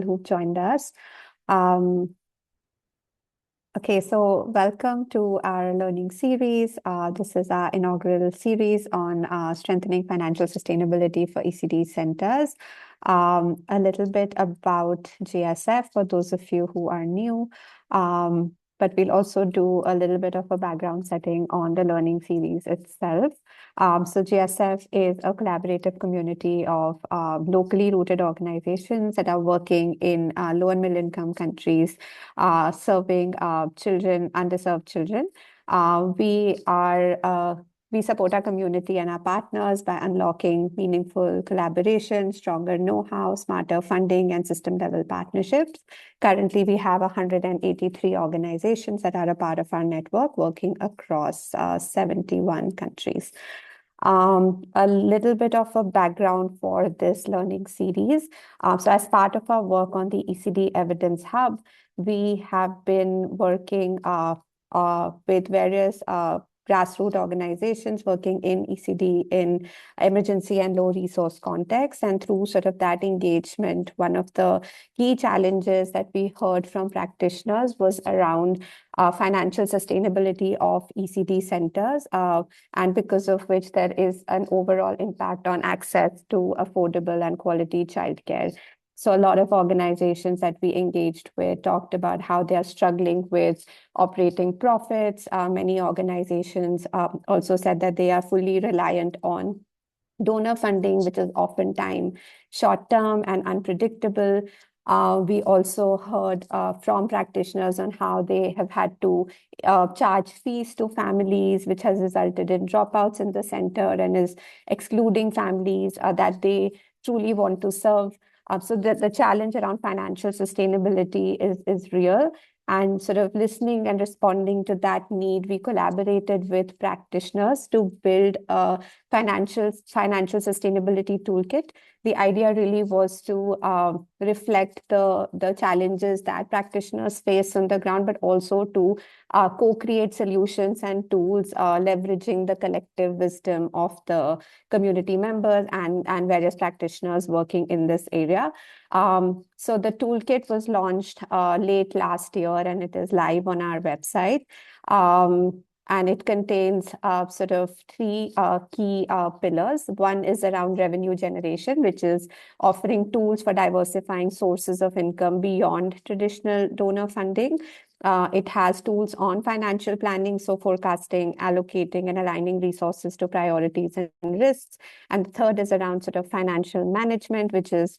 who've joined us. Um, okay, so welcome to our learning series. This is our inaugural series on strengthening financial sustainability for ECD centers. A little bit about GSF for those of you who are new. But we'll also do a little bit of a background setting on the learning series itself. So GSF is a collaborative community of locally rooted organizations that are working in low and middle income countries, serving children, underserved children. We support our community and our partners by unlocking meaningful collaboration, stronger know-how, smarter funding, and system-level partnerships. Currently, we have 183 organizations that are a part of our network working across 71 countries. A little bit of a background for this learning series. So as part of our work on the ECD Evidence Hub, we have been working with various grassroots organizations working in ECD in emergency and low resource contexts. And through sort of that engagement, one of the key challenges that we heard from practitioners was around financial sustainability of ECD centers, and because of which there is an overall impact on access to affordable and quality childcare. So a lot of organizations that we engaged with talked about how they are struggling with operating profits. Many organizations also said that they are fully reliant on donor funding, which is oftentimes short-term and unpredictable. We also heard from practitioners on how they have had to charge fees to families, which has resulted in dropouts in the center and is excluding families that they truly want to serve. So the challenge around financial sustainability is real. And sort of listening and responding to that need, we collaborated with practitioners to build a financial sustainability toolkit. The idea really was to reflect the challenges that practitioners face on the ground, but also to co-create solutions and tools, leveraging the collective wisdom of the community members and various practitioners working in this area. So the toolkit was launched late last year, and it is live on our website. And it contains sort of three key pillars. One is around revenue generation, which is offering tools for diversifying sources of income beyond traditional donor funding. It has tools on financial planning, so forecasting, allocating, and aligning resources to priorities and risks. And the third is around sort of financial management, which is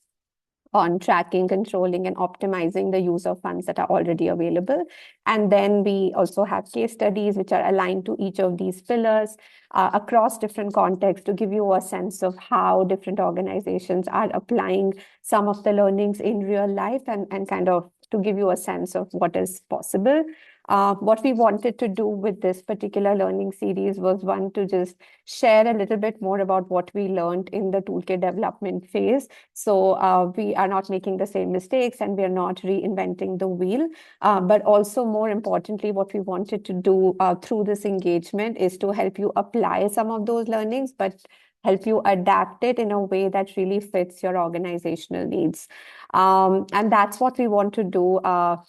on tracking, controlling, and optimizing the use of funds that are already available. And then we also have case studies which are aligned to each of these pillars across different contexts to give you a sense of how different organizations are applying some of the learnings in real life and kind of to give you a sense of what is possible. What we wanted to do with this particular learning series was one, to just share a little bit more about what we learned in the toolkit development phase. So we are not making the same mistakes and we are not reinventing the wheel. But also more importantly, what we wanted to do through this engagement is to help you apply some of those learnings, but help you adapt it in a way that really fits your organizational needs. And that's what we want to do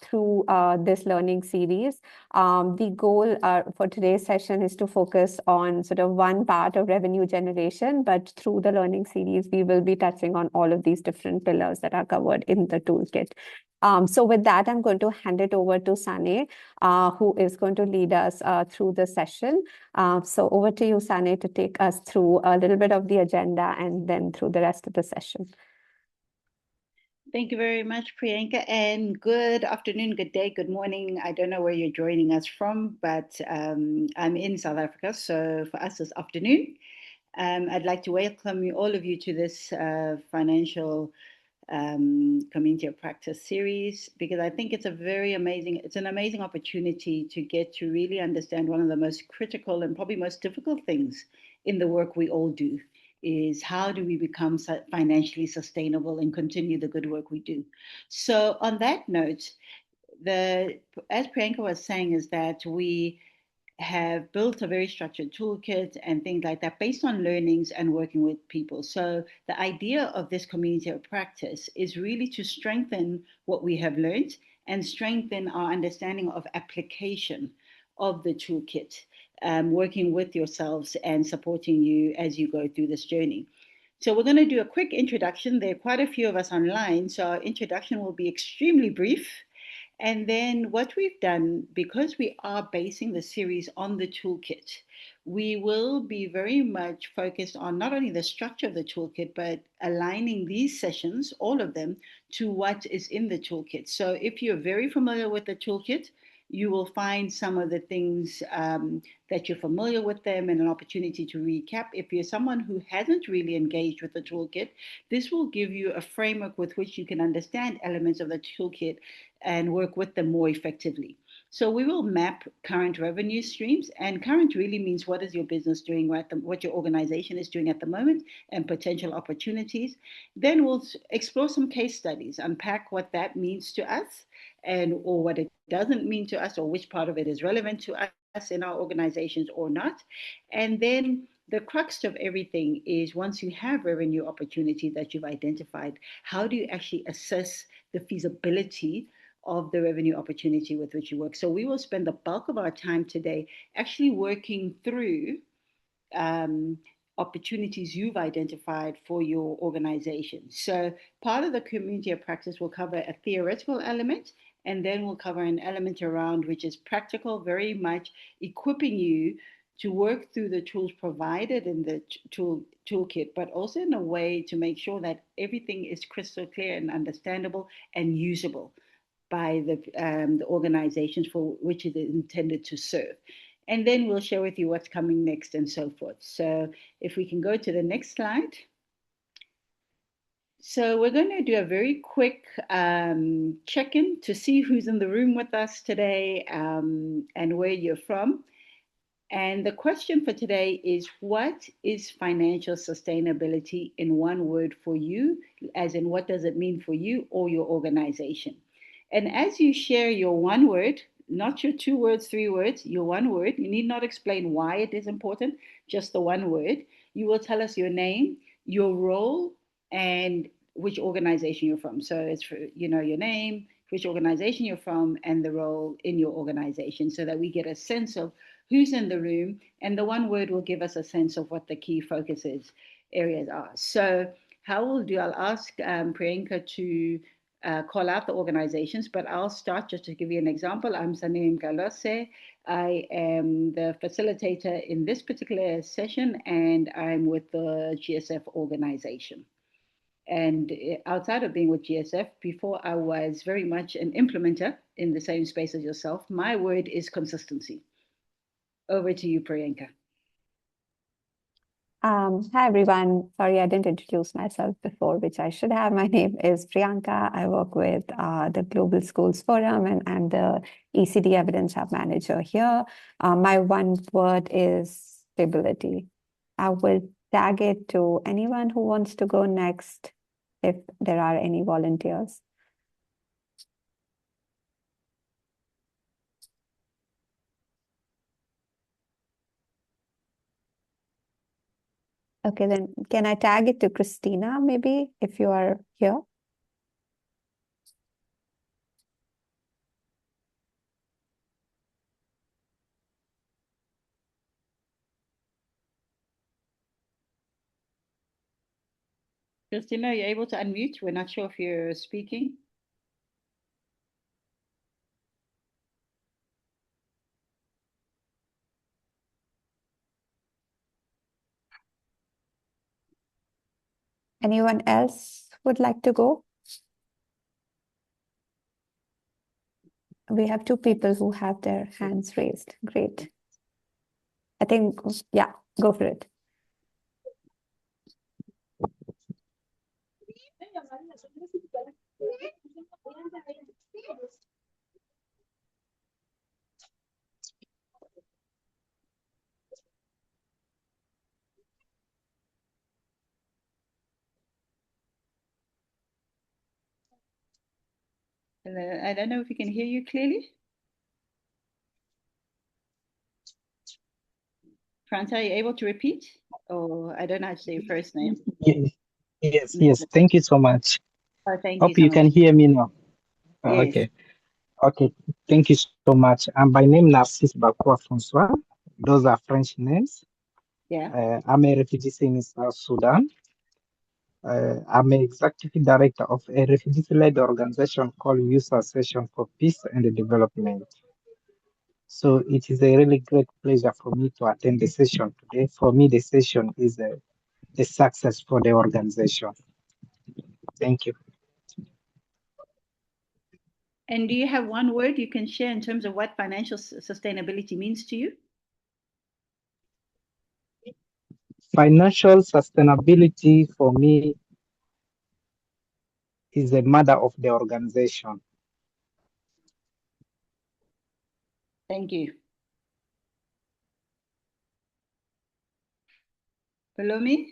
through this learning series. The goal for today's session is to focus on sort of one part of revenue generation, but through the learning series, we will be touching on all of these different pillars that are covered in the toolkit. So with that, I'm going to hand it over to Sane, who is going to lead us through the session. So over to you, Sane, to take us through a little bit of the agenda and then through the rest of the session. Thank you very much, Priyanka, and good afternoon, good day, good morning. I don't know where you're joining us from, but I'm in South Africa, so for us it's afternoon. I'd like to welcome all of you to this financial community of practice series, because I think it's an amazing opportunity to get to really understand one of the most critical and probably most difficult things in the work we all do, is how do we become financially sustainable and continue the good work we do. So on that note, as Priyanka was saying, is that we have built a very structured toolkit and things like that based on learnings and working with people. So the idea of this community of practice is really to strengthen what we have learned and strengthen our understanding of application of the toolkit, working with yourselves and supporting you as you go through this journey. So we're going to do a quick introduction. There are quite a few of us online, so our introduction will be extremely brief. And then what we've done, because we are basing the series on the toolkit, we will be very much focused on not only the structure of the toolkit, but aligning these sessions, all of them, to what is in the toolkit. So if you're very familiar with the toolkit, you will find some of the things that you're familiar with them and an opportunity to recap. If you're someone who hasn't really engaged with the toolkit, this will give you a framework with which you can understand elements of the toolkit and work with them more effectively. So we will map current revenue streams, and current really means what is your business doing right, what your organization is doing at the moment, and potential opportunities. Then we'll explore some case studies, unpack what that means to us, and or what it doesn't mean to us, or which part of it is relevant to us in our organizations or not. And then the crux of everything is once you have revenue opportunity that you've identified, how do you actually assess the feasibility of the revenue opportunity with which you work? So we will spend the bulk of our time today actually working through opportunities you've identified for your organization. So part of the community of practice will cover a theoretical element, and then we'll cover an element around which is practical, very much equipping you to work through the tools provided in the toolkit, but also in a way to make sure that everything is crystal clear and understandable and usable by the organizations for which it is intended to serve. And then we'll share with you what's coming next and so forth. So if we can go to the next slide. So we're going to do a very quick check-in to see who's in the room with us today and where you're from. And the question for today is, what is financial sustainability in one word for you? As in, what does it mean for you or your organization? And as you share your one word, not your 2 words, 3 words, your one word, you need not explain why it is important, just the one word. You will tell us your name, your role, and which organization you're from. So it's for, your name, which organization you're from, and the role in your organization, so that we get a sense of who's in the room, and the one word will give us a sense of what the key focuses areas are. So how we'll do, I'll ask Priyanka to call out the organizations, but I'll start just to give you an example. I'm Sanim Galose. I am the facilitator in this particular session, and I'm with the GSF organization. And outside of being with GSF, before I was very much an implementer in the same space as yourself. My word is consistency. Over to you, Priyanka. Hi, everyone. Sorry, I didn't introduce myself before, which I should have. My name is Priyanka. I work with the Global Schools Forum, and I'm the ECD Evidence Hub Manager here. My one word is stability. I will tag it to anyone who wants to go next if there are any volunteers. Okay, then can I tag it to Christina, maybe, if you are here? Christina, are you able to unmute? We're not sure if you're speaking. Anyone else would like to go? We have 2 people who have their hands raised. Great. I think, yeah, go for it. I don't know if we can hear you clearly. Franca, are you able to repeat? Or I don't know how to say your first name. Yes. Thank you so much. Oh, thank you Hope so you much. can hear me now. Yes. Okay. Thank you so much. I'm by name Narcisse Bakwa Francois. Those are French names. Yeah. I'm a refugee in South Sudan. I'm an executive director of a refugee-led organization called Youth Association for Peace and Development. So it is a really great pleasure for me to attend the session today. For me, the session is a success for the organization. Thank you. And do you have one word you can share in terms of what financial sustainability means to you? Financial sustainability for me is the mother of the organization. Thank you. Palomi?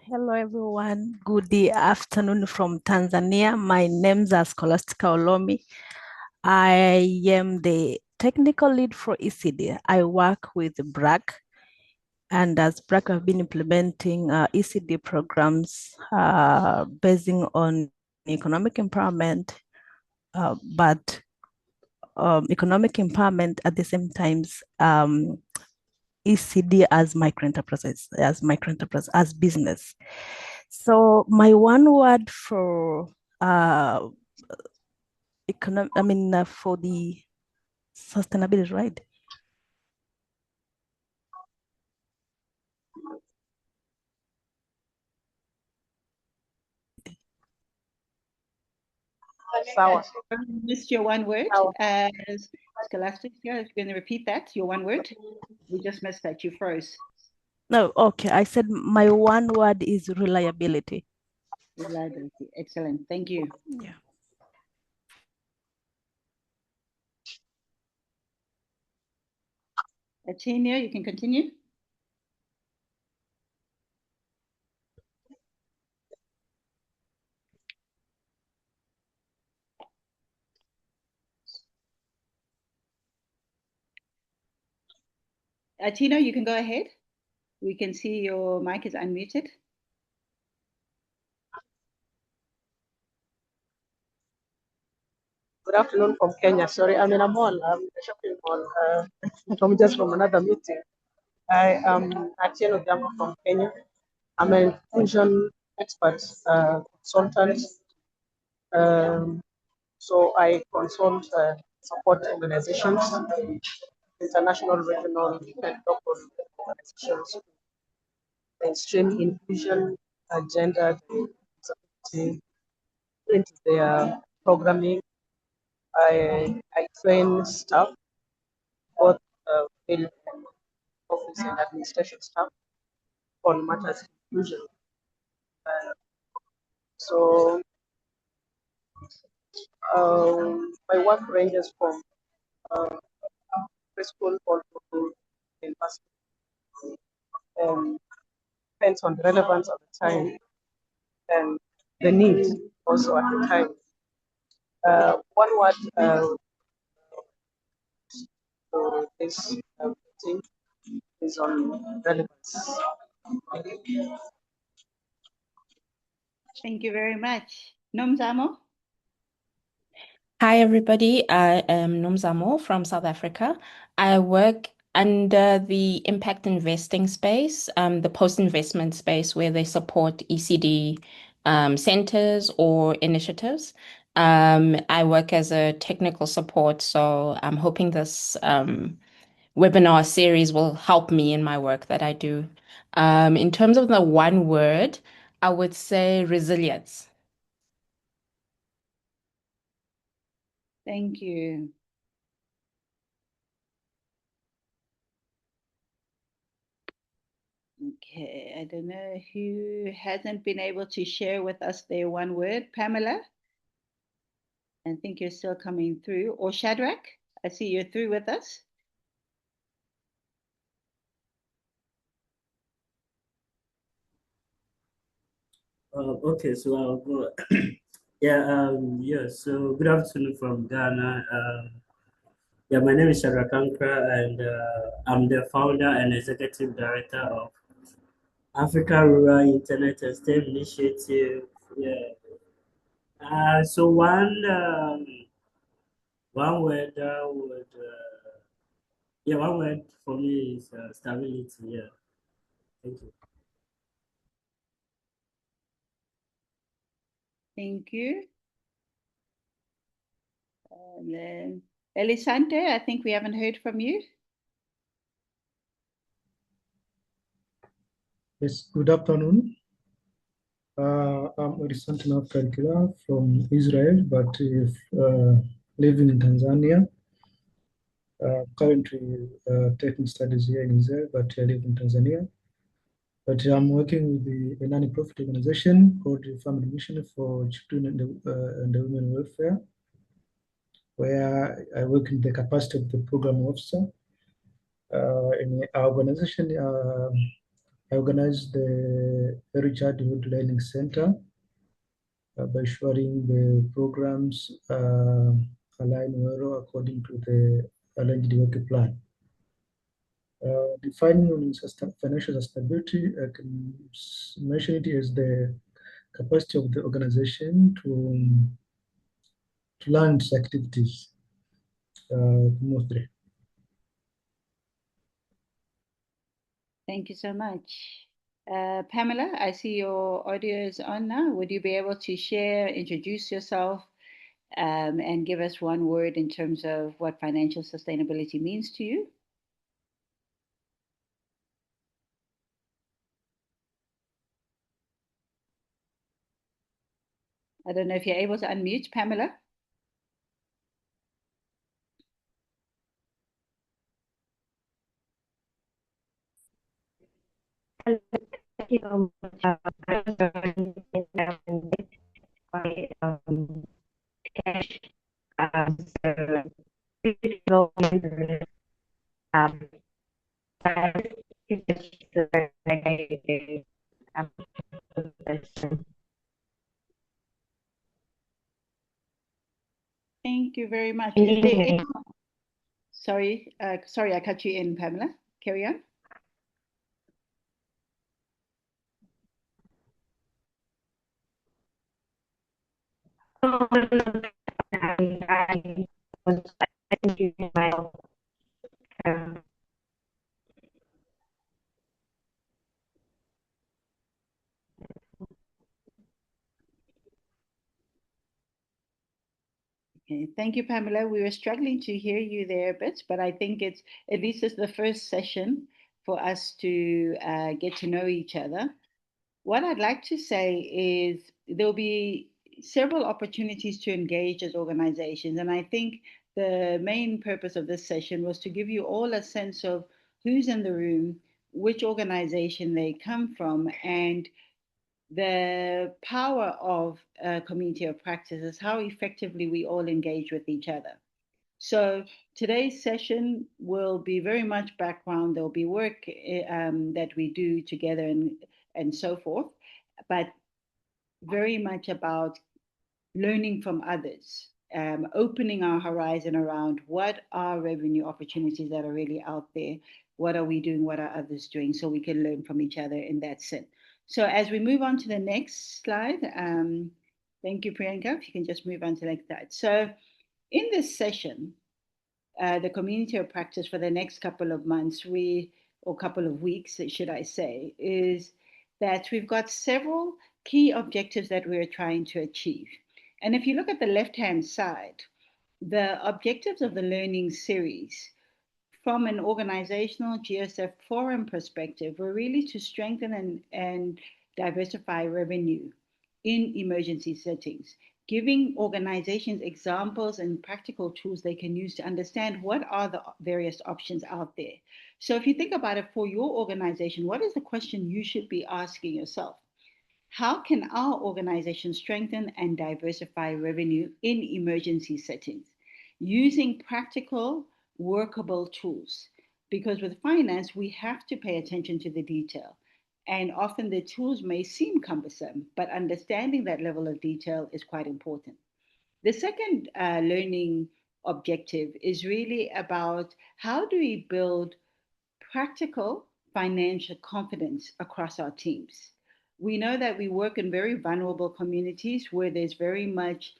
Hello, everyone. Good afternoon from Tanzania. My name is Scholastica Olomi. I am the technical lead for ECED. I work with BRAC, and as BRAC, I've been implementing ECD programs basing on economic empowerment, but economic empowerment at the same time ECD as microenterprises, as business. So my one word for for the sustainability, right? Sour. Missed your one word. Scholastic, yeah, if you're going to repeat that, your one word. We just missed that. You froze. No, okay. I said my one word is reliability. Reliability. Excellent. Thank you. Yeah. Atinia, you can continue. Tina, you can go ahead. We can see your mic is unmuted. Good afternoon from Kenya. Sorry, I'm in a mall. I'm in a shopping mall. I'm just from another meeting. I am Atieno Jama from Kenya. I'm an inclusion expert, consultant. So I consult support organizations, international, regional, and local organizations, mainstream inclusion, agenda, disability, into their programming. I train staff, both field and office and administration staff on matters of inclusion. So my work ranges from preschool all to university. Depends on the relevance of the time and the need also at the time. One word to this meeting is on relevance. Thank you very much. Nomzamo? Hi, everybody. I am Nomzamo from South Africa. I work under the impact investing space, the post-investment space where they support ECD centers or initiatives. I work as a technical support, so I'm hoping this webinar series will help me in my work that I do. In terms of the one word, I would say resilience. Thank you. Okay, I don't know who hasn't been able to share with us their one word. Pamela, I think you're still coming through. Or Shadrach, I see you're through with us. Okay, so I'll go. So good afternoon from Ghana. Yeah, my name is Shadrakankra, and I'm the founder and executive director of Africa Rural Internet and STEM Initiative. Yeah. So one word would yeah, one word for me is stability. Yeah. Thank you. Thank you. And then Elisante, I think we haven't heard from you. Yes, good afternoon. I'm Orisantina Kalkila from Israel, but living in Tanzania. Currently taking studies here in Israel, but I live in Tanzania. But I'm working with a non-profit organization called the Family Mission for Children and the Women Welfare, where I work in the capacity of the program officer. In our organization, I organize the Early Childhood Learning Center by ensuring the programs align well according to the arranged work plan. Defining on financial sustainability, I can mention it as the capacity of the organization to launch activities mostly. Thank you so much. Pamela, I see your audio is on now. Would you be able to share, introduce yourself, and give us one word in terms of what financial sustainability means to you? I don't know if you're able to unmute, Pamela. Thank you so much. Cash as development Thank you very much. Can Is you there hear any... me? Sorry, I cut you in, Pamela. Carry on. I was using my Okay, thank you, Pamela. We were struggling to hear you there a bit, but I think it's at least it's the first session for us to get to know each other. What I'd like to say is there'll be several opportunities to engage as organizations, and I think the main purpose of this session was to give you all a sense of who's in the room, which organization they come from, and the power of a community of practice is how effectively we all engage with each other. So today's session will be very much background. There'll be work that we do together and so forth, but very much about learning from others, opening our horizon around what are revenue opportunities that are really out there, what are we doing, what are others doing, so we can learn from each other in that sense. So as we move on to the next slide, thank you, Priyanka, if you can just move on to the next slide. So in this session, the community of practice for the next couple of months, or couple of weeks, should I say, is that we've got several key objectives that we're trying to achieve. And if you look at the left-hand side, the objectives of the learning series from an organizational GSF forum perspective were really to strengthen and diversify revenue in emergency settings, giving organizations examples and practical tools they can use to understand what are the various options out there. So if you think about it for your organization, what is the question you should be asking yourself? How can our organization strengthen and diversify revenue in emergency settings using practical, workable tools? Because with finance, we have to pay attention to the detail. And often the tools may seem cumbersome, but understanding that level of detail is quite important. The second learning objective is really about how do we build practical financial confidence across our teams. We know that we work in very vulnerable communities where there's very much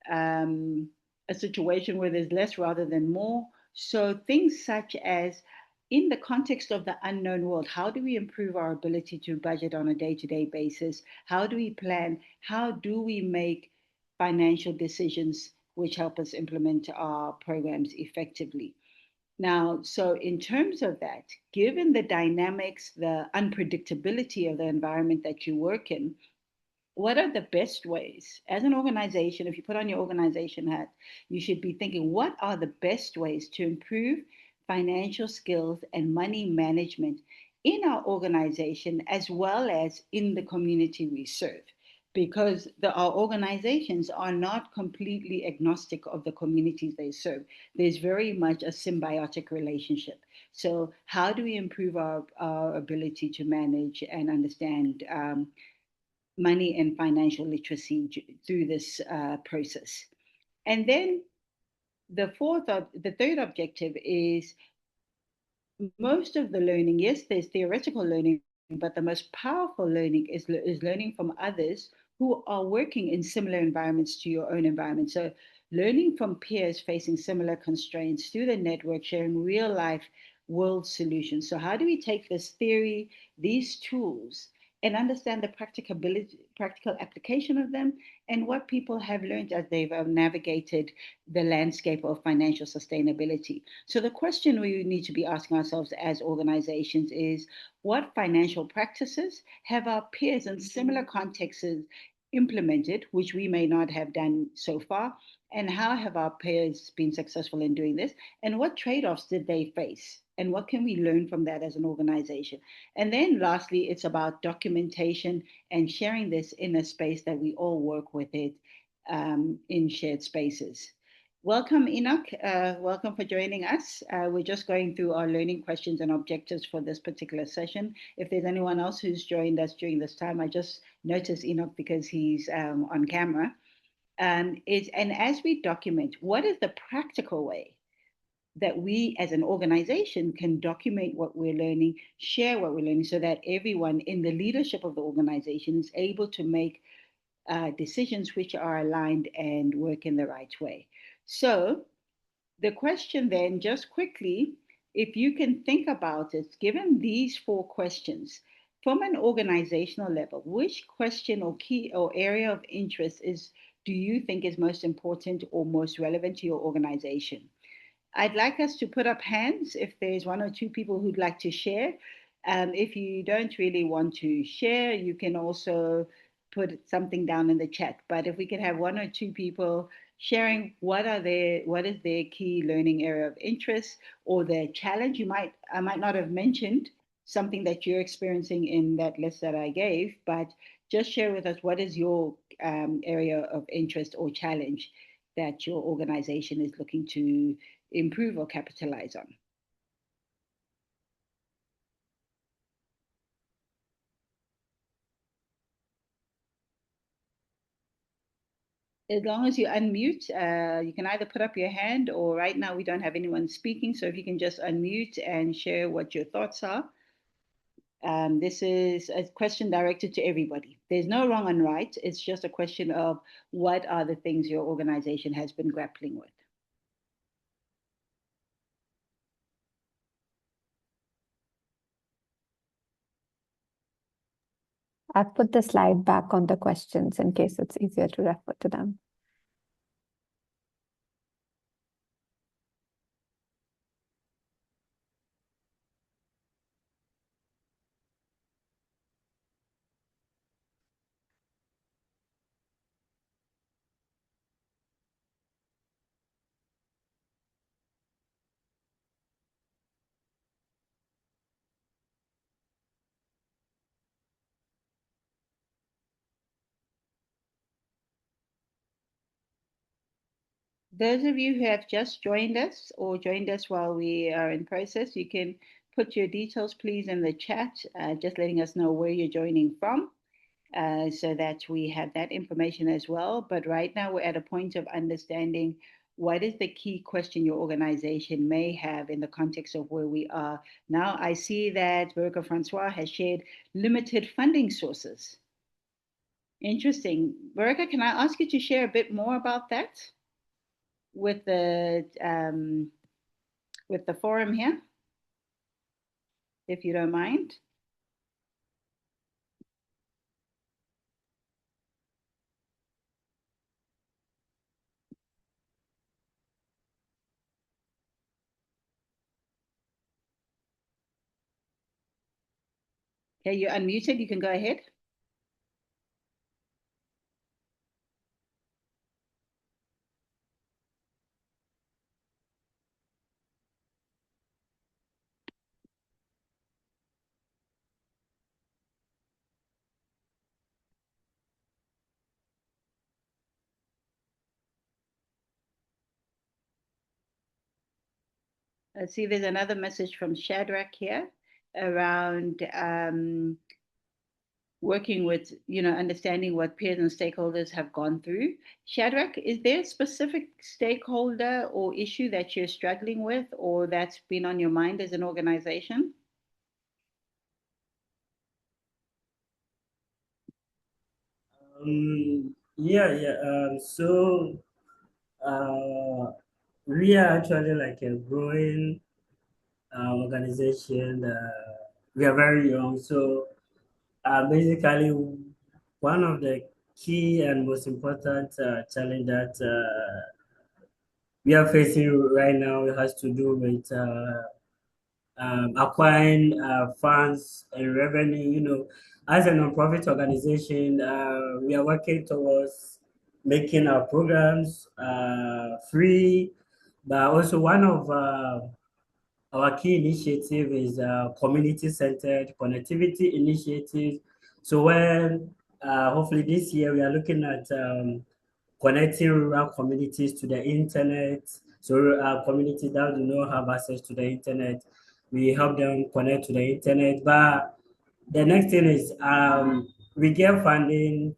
a situation where there's less rather than more. So things such as in the context of the unknown world, how do we improve our ability to budget on a day-to-day basis? How do we plan? How do we make financial decisions which help us implement our programs effectively? Now, so in terms of that, given the dynamics, the unpredictability of the environment that you work in, what are the best ways as an organization? If you put on your organization hat, you should be thinking, what are the best ways to improve financial skills and money management in our organization as well as in the community we serve? Because our organizations are not completely agnostic of the communities they serve. There's very much a symbiotic relationship. So, how do we improve our ability to manage and understand money and financial literacy through this process? And then the third objective is most of the learning. Yes, there's theoretical learning, but the most powerful learning is learning from others who are working in similar environments to your own environment. So learning from peers facing similar constraints through the network, sharing real life world solutions. So how do we take this theory, these tools, and understand the practical application of them, and what people have learned as they've navigated the landscape of financial sustainability? So the question we need to be asking ourselves as organizations is, what financial practices have our peers in similar contexts implemented, which we may not have done so far? And how have our peers been successful in doing this? And what trade-offs did they face? And what can we learn from that as an organization? And then lastly, it's about documentation and sharing this in a space that we all work with it in shared spaces. Welcome, Enoch. Welcome for joining us. We're just going through our learning questions and objectives for this particular session. If there's anyone else who's joined us during this time, I just noticed Enoch because he's on camera. And as we document, what is the practical way that we as an organization can document what we're learning, share what we're learning, so that everyone in the leadership of the organization is able to make decisions which are aligned and work in the right way? So the question then, just quickly, if you can think about it, given these 4 questions, from an organizational level, which question or key or area of interest do you think is most important or most relevant to your organization? I'd like us to put up hands if there's 1 or 2 people who'd like to share. If you don't really want to share, you can also put something down in the chat. But if we can have 1 or 2 people sharing what is their key learning area of interest or their challenge. I might not have mentioned something that you're experiencing in that list that I gave, but just share with us what is your area of interest or challenge that your organization is looking to improve or capitalize on. As long as you unmute, you can either put up your hand, or right now we don't have anyone speaking. So if you can just unmute and share what your thoughts are. This is a question directed to everybody. There's no wrong and right. It's just a question of what are the things your organization has been grappling with. I've put the slide back on the questions in case it's easier to refer to them. Those of you who have just joined us or joined us while we are in process, you can put your details, please, in the chat, just letting us know where you're joining from, so that we have that information as well. But right now we're at a point of understanding what is the key question your organization may have in the context of where we are now? I see that Veronica Francois has shared limited funding sources. Interesting. Veronica, can I ask you to share a bit more about that with the forum here, if you don't mind? Okay, you're unmuted. You can go ahead. Let's see, there's another message from Shadrach here around working with, understanding what peers and stakeholders have gone through. Shadrach, is there a specific stakeholder or issue that you're struggling with or that's been on your mind as an organization? So we are actually like a growing organization. We are very young, so basically one of the key and most important challenge that we are facing right now has to do with acquiring funds and revenue. As a nonprofit organization, we are working towards making our programs free, but also one of our key initiative is community-centered connectivity initiative. So when hopefully this year we are looking at connecting rural communities to the internet. So communities that do not have access to the internet, we help them connect to the internet. But the next thing is we get funding.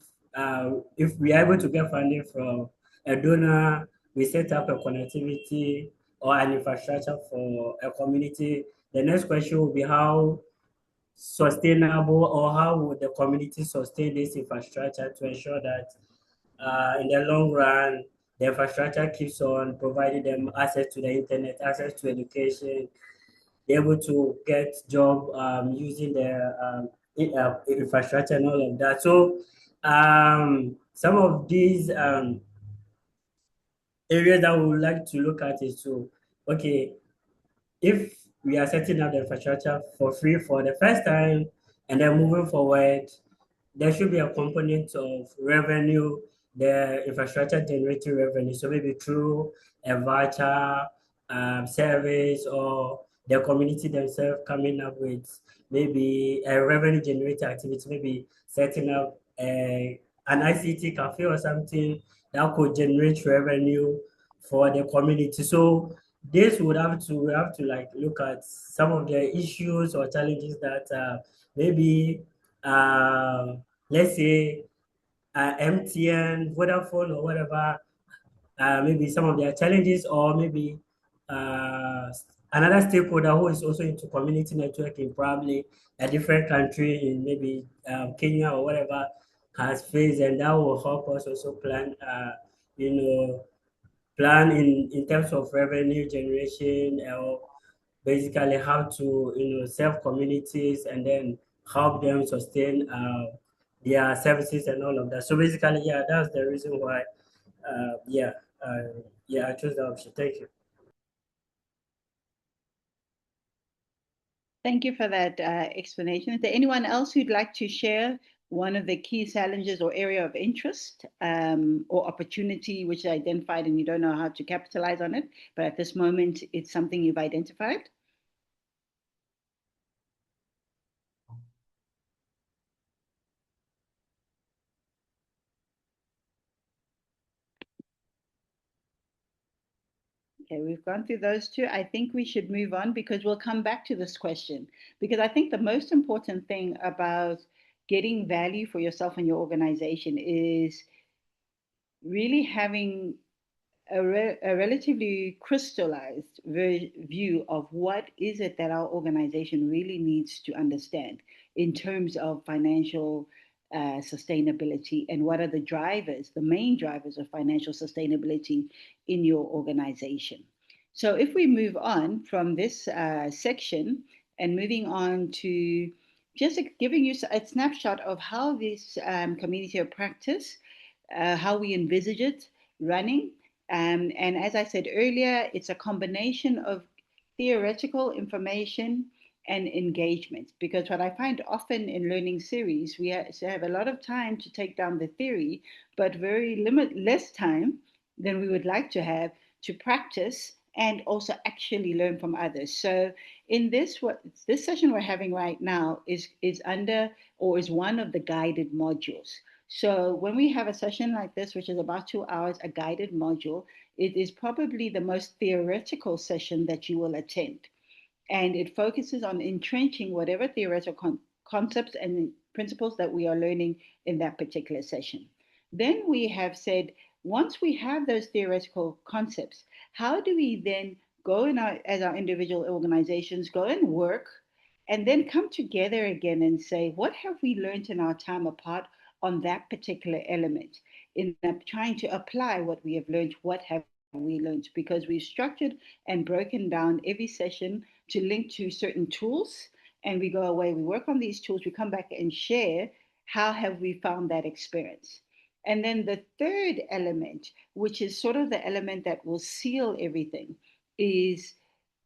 If we are able to get funding from a donor, we set up a connectivity or an infrastructure for a community. The next question will be how sustainable or how would the community sustain this infrastructure to ensure that in the long run, the infrastructure keeps on providing them access to the internet, access to education, be able to get job using the infrastructure and all of that. So some of these areas that we would like to look at is to, okay, if we are setting up the infrastructure for free for the first time and then moving forward, there should be a component of revenue, the infrastructure generating revenue. So maybe through a voucher service or the community themselves coming up with maybe a revenue generating activity, maybe setting up an ICT cafe or something that could generate revenue for the community. So this would have to we have to like look at some of the issues or challenges that maybe let's say MTN, Vodafone, or whatever, maybe some of their challenges, or maybe uh, another stakeholder who is also into community networking, probably a different country in maybe Kenya or whatever, has faced, and that will help us also plan, you know, plan in terms of revenue generation or basically how to serve communities and then help them sustain their services and all of that. So basically, yeah, that's the reason why I chose that option. Thank you. Thank you for that explanation. Is there anyone else who'd like to share one of the key challenges or area of interest or opportunity which is identified and you don't know how to capitalize on it, but at this moment it's something you've identified? Okay, we've gone through those two. I think we should move on because we'll come back to this question. Because I think the most important thing about getting value for yourself and your organization is really having a relatively crystallized view of what is it that our organization really needs to understand in terms of financial sustainability, and what are the drivers, the main drivers of financial sustainability in your organization. So if we move on from this section and moving on to just giving you a snapshot of how this community of practice, how we envisage it running. And as I said earlier, it's a combination of theoretical information and engagement. Because what I find often in learning series, we have a lot of time to take down the theory, but very less time than we would like to have to practice and also actually learn from others. So in this session we're having right now is under, or is one of the guided modules. So when we have a session like this, which is about 2 hours, a guided module, it is probably the most theoretical session that you will attend. And it focuses on entrenching whatever theoretical concepts and principles that we are learning in that particular session. Then we have said, once we have those theoretical concepts, how do we then go as our individual organizations, go and work, and then come together again and say, what have we learned in our time apart on that particular element? In trying to apply what we have learned, what have we learned? Because we've structured and broken down every session to link to certain tools, and we go away, we work on these tools, we come back and share how have we found that experience. And then the third element, which is sort of the element that will seal everything, is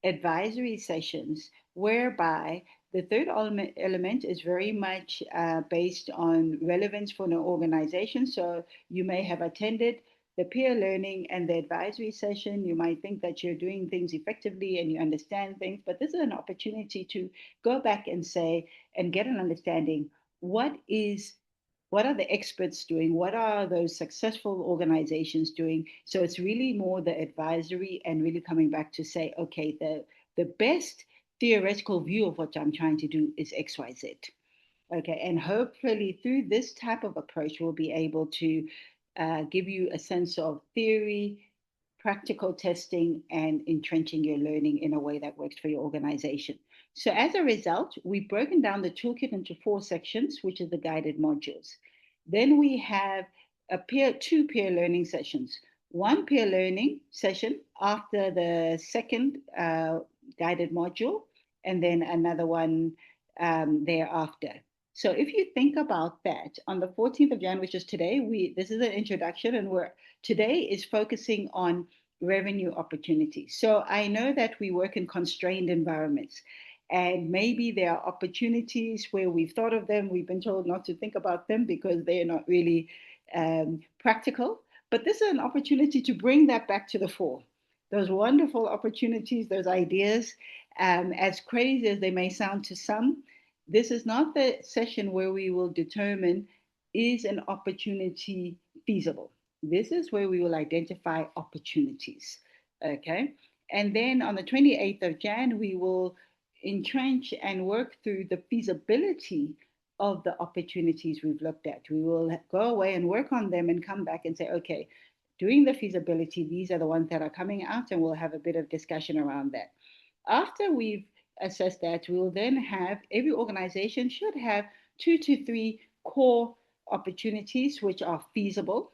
advisory sessions, whereby the third element is very much based on relevance for an organization. So you may have attended the peer learning and the advisory session. You might think that you're doing things effectively and you understand things, but this is an opportunity to go back and say, and get an understanding, what are the experts doing? What are those successful organizations doing? So it's really more the advisory and really coming back to say, okay, the best theoretical view of what I'm trying to do is XYZ. Okay, and hopefully through this type of approach, we'll be able to give you a sense of theory, practical testing, and entrenching your learning in a way that works for your organization. So as a result, we've broken down the toolkit into 4 sections, which are the guided modules. Then we have two peer learning sessions. One peer learning session after the second guided module, and then another one thereafter. So if you think about that, on the 14th of January, which is today, this is an introduction, and today is focusing on revenue opportunities. So I know that we work in constrained environments, and maybe there are opportunities where we've thought of them, we've been told not to think about them because they're not really practical. But this is an opportunity to bring that back to the fore. Those wonderful opportunities, those ideas, as crazy as they may sound to some, this is not the session where we will determine, is an opportunity feasible? This is where we will identify opportunities, okay? And then on the 28th of Jan, we will entrench and work through the feasibility of the opportunities we've looked at. We will go away and work on them and come back and say, okay, doing the feasibility, these are the ones that are coming out, and we'll have a bit of discussion around that. After we've assessed that, we'll then have, every organization should have 2 to 3 core opportunities which are feasible.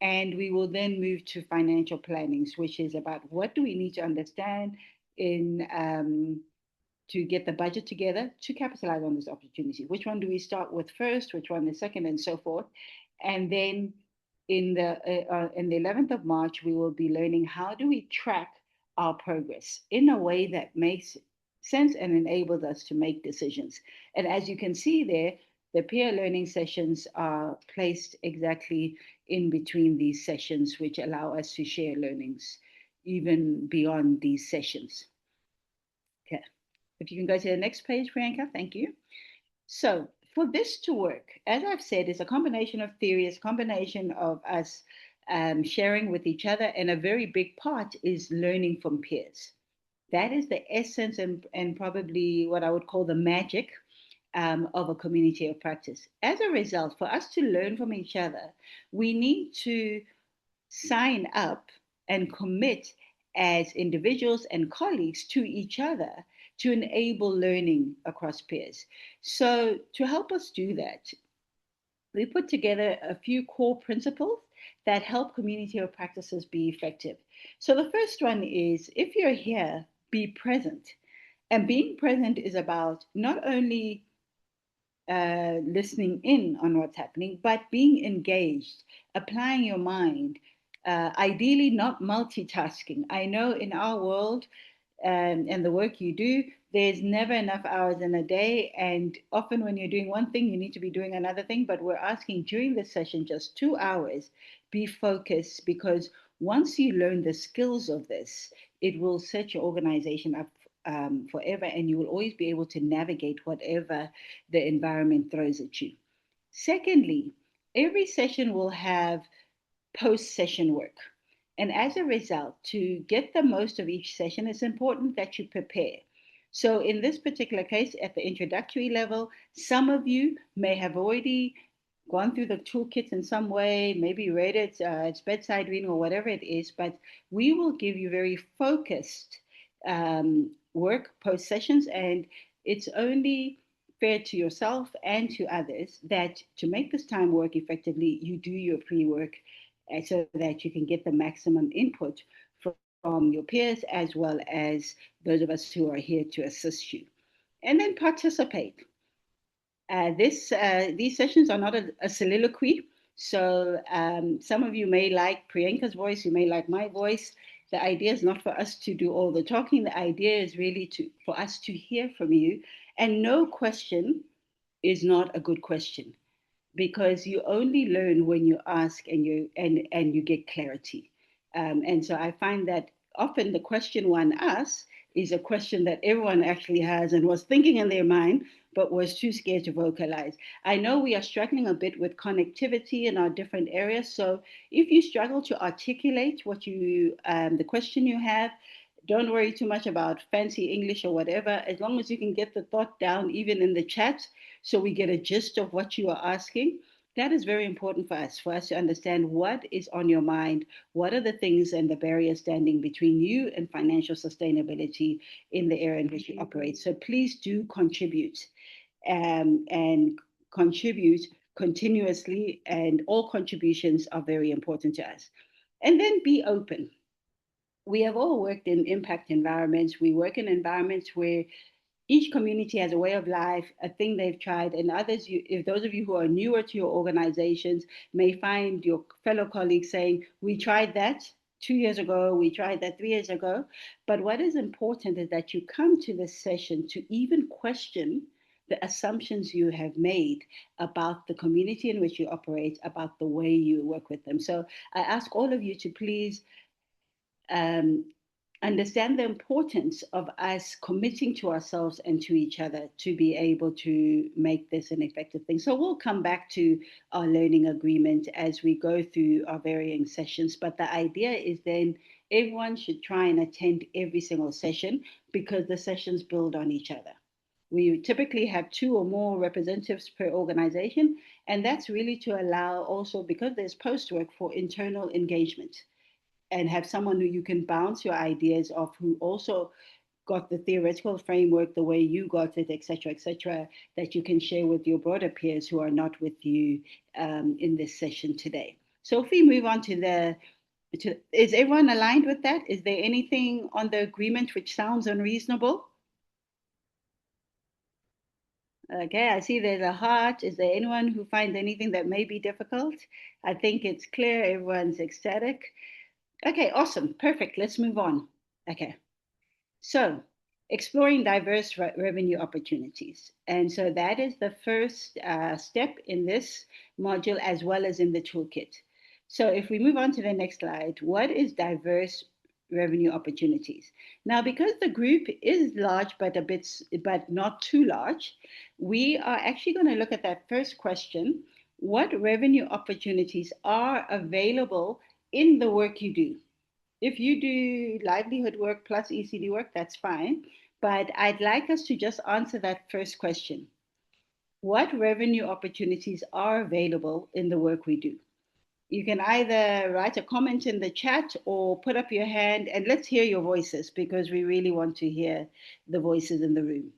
And we will then move to financial plannings, which is about what do we need to understand to get the budget together to capitalize on this opportunity. Which one do we start with first? Which one the second, and so forth. And then in the 11th of March, we will be learning how do we track our progress in a way that makes sense and enables us to make decisions. And as you can see there, the peer learning sessions are placed exactly in between these sessions, which allow us to share learnings even beyond these sessions. Okay, if you can go to the next page, Priyanka, thank you. So for this to work, as I've said, it's a combination of theory, it's a combination of us sharing with each other, and a very big part is learning from peers. That is the essence and probably what I would call the magic of a community of practice. As a result, for us to learn from each other, we need to sign up and commit as individuals and colleagues to each other to enable learning across peers. So to help us do that, we put together a few core principles that help community of practices be effective. So the first one is, if you're here, be present. And being present is about not only listening in on what's happening, but being engaged, applying your mind, ideally not multitasking. I know in our world, and the work you do, there's never enough hours in a day. And often when you're doing one thing, you need to be doing another thing. But we're asking during this session, just 2 hours, be focused, because once you learn the skills of this, it will set your organization up forever, and you will always be able to navigate whatever the environment throws at you. Secondly, every session will have post-session work. And as a result, to get the most of each session, it's important that you prepare. So in this particular case, at the introductory level, some of you may have already gone through the toolkits in some way, maybe read it, it's bedside reading or whatever it is, but we will give you very focused work post sessions, and it's only fair to yourself and to others that to make this time work effectively, you do your pre-work so that you can get the maximum input from your peers as well as those of us who are here to assist you. And then participate. These sessions are not a soliloquy. So some of you may like Priyanka's voice, you may like my voice. The idea is not for us to do all the talking. The idea is really for us to hear from you. And no question is not a good question, because you only learn when you ask and you get clarity. And so I find that often the question one asks is a question that everyone actually has and was thinking in their mind, but was too scared to vocalize. I know we are struggling a bit with connectivity in our different areas. So if you struggle to articulate what the question you have, don't worry too much about fancy English or whatever, as long as you can get the thought down, even in the chat, so we get a gist of what you are asking. That is very important for us to understand what is on your mind, what are the things and the barriers standing between you and financial sustainability in the area in which you operate. So please do contribute and contribute continuously, and all contributions are very important to us. And then be open. We have all worked in impact environments. We work in environments where each community has a way of life, a thing they've tried, and others, if those of you who are newer to your organizations may find your fellow colleagues saying, we tried that 2 years ago, we tried that 3 years ago. But what is important is that you come to this session to even question the assumptions you have made about the community in which you operate, about the way you work with them. So I ask all of you to please understand the importance of us committing to ourselves and to each other to be able to make this an effective thing. So we'll come back to our learning agreement as we go through our varying sessions. But the idea is then everyone should try and attend every single session, because the sessions build on each other. We typically have 2 or more representatives per organization, and that's really to allow also, because there's post-work, for internal engagement, and have someone who you can bounce your ideas off, who also got the theoretical framework the way you got it, et cetera, that you can share with your broader peers who are not with you in this session today. So if we move on is everyone aligned with that? Is there anything on the agreement which sounds unreasonable? Okay, I see there's a heart. Is there anyone who finds anything that may be difficult? I think it's clear, everyone's ecstatic. Okay, awesome, perfect, let's move on. Okay, so exploring diverse revenue opportunities. And so that is the first step in this module, as well as in the toolkit. So if we move on to the next slide, what is diverse revenue opportunities? Now, because the group is large, but not too large, we are actually going to look at that first question: what revenue opportunities are available in the work you do? If you do livelihood work plus ECD work, that's fine. But I'd like us to just answer that first question. What revenue opportunities are available in the work we do? You can either write a comment in the chat or put up your hand, and let's hear your voices because we really want to hear the voices in the room.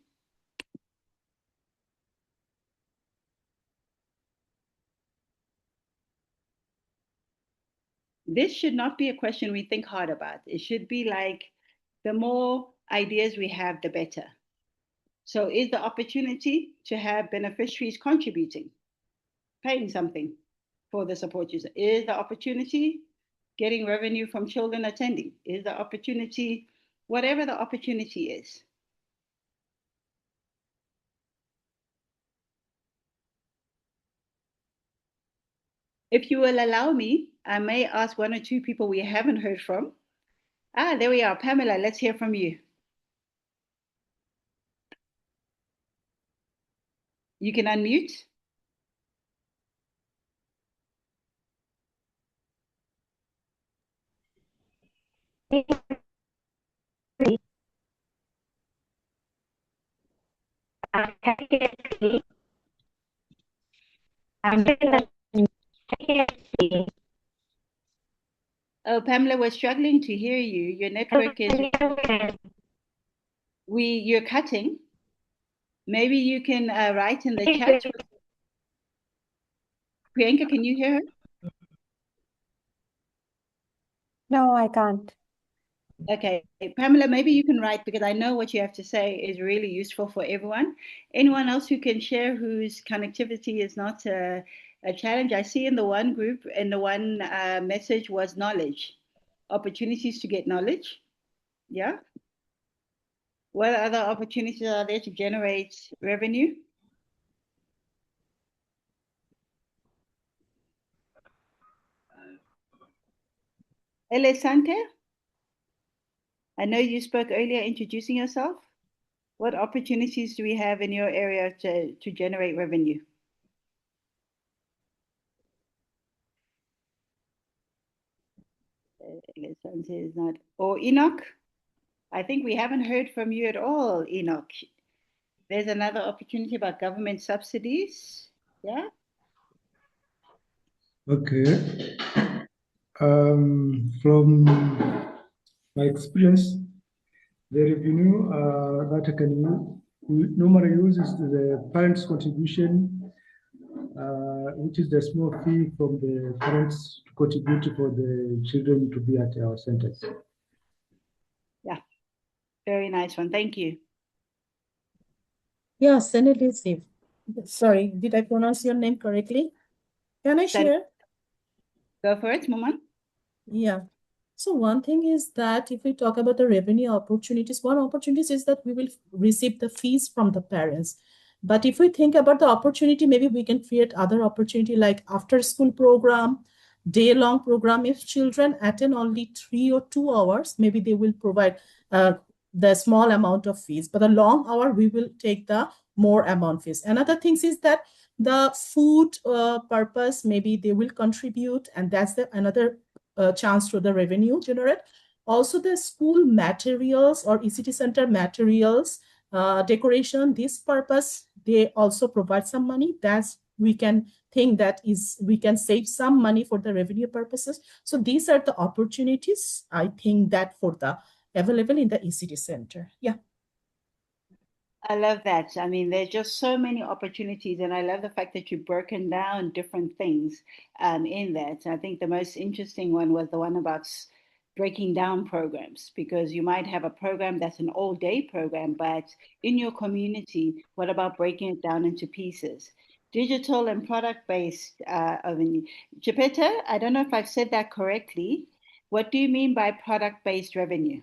This should not be a question we think hard about. It should be like, the more ideas we have, the better. So is the opportunity to have beneficiaries contributing, paying something for the support user? Is the opportunity getting revenue from children attending? Is the opportunity, whatever the opportunity is? If you will allow me, I may ask one or two people we haven't heard from. There we are. Pamela, let's hear from you. You can unmute. Oh, Pamela, we're struggling to hear you. Your network is, you're cutting. Maybe you can write in the chat. Priyanka, can you hear her? No, I can't. Okay, Pamela, maybe you can write because I know what you have to say is really useful for everyone. Anyone else who can share whose connectivity is not a challenge? I see in the one group, in the one message was knowledge, opportunities to get knowledge. Yeah. What other opportunities are there to generate revenue? Elesante, I know you spoke earlier introducing yourself. What opportunities do we have in your area to generate revenue? Elesante is not. Or Enoch, I think we haven't heard from you at all, Enoch. There's another opportunity about government subsidies. Yeah. Okay. From my experience, the revenue that I can normally use is the parents' contribution, which is the small fee from the parents to contribute for the children to be at our centers. Yeah, very nice one. Thank you. Yeah, Senator Steve. Sorry, did I pronounce your name correctly? Can I share? Go for it, Muman. Yeah. So one thing is that if we talk about the revenue opportunities, one opportunities is that we will receive the fees from the parents. But if we think about the opportunity, maybe we can create other opportunity like after school program, day-long program. If children attend only 3 or 2 hours, maybe they will provide the small amount of fees. But the long hour, we will take the more amount fees. Another thing is that the food purpose, maybe they will contribute, and that's another chance to the revenue generate. Also the school materials or ECT center materials, decoration, this purpose, they also provide some money. That's we can think that is we can save some money for the revenue purposes. So these are the opportunities I think that for the available in the ECT center. Yeah. I love that. I mean, there's just so many opportunities, and I love the fact that you've broken down different things in that. I think the most interesting one was the one about breaking down programs, because you might have a program that's an all-day program, but in your community, what about breaking it down into pieces? Digital and product-based revenue. Chipeta, I don't know if I've said that correctly. What do you mean by product-based revenue?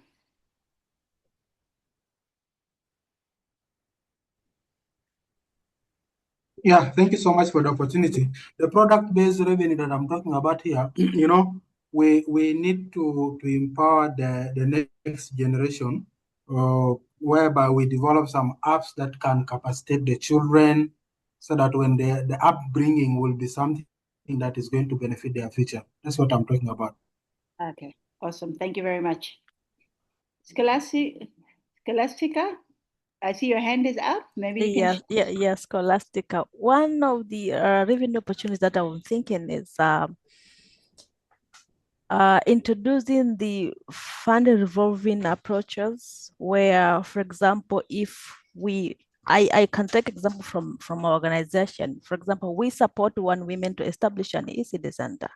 Yeah, thank you so much for the opportunity. The product-based revenue that I'm talking about here, we need to empower the next generation, whereby we develop some apps that can capacitate the children so that when the upbringing will be something that is going to benefit their future. That's what I'm talking about. Okay, awesome. Thank you very much. Scholastica, I see your hand is up. Maybe you can. Scholastica. One of the revenue opportunities that I'm thinking is introducing the fund revolving approaches where, for example, if I can take example from our organization. For example, we support one women to establish an ECED center.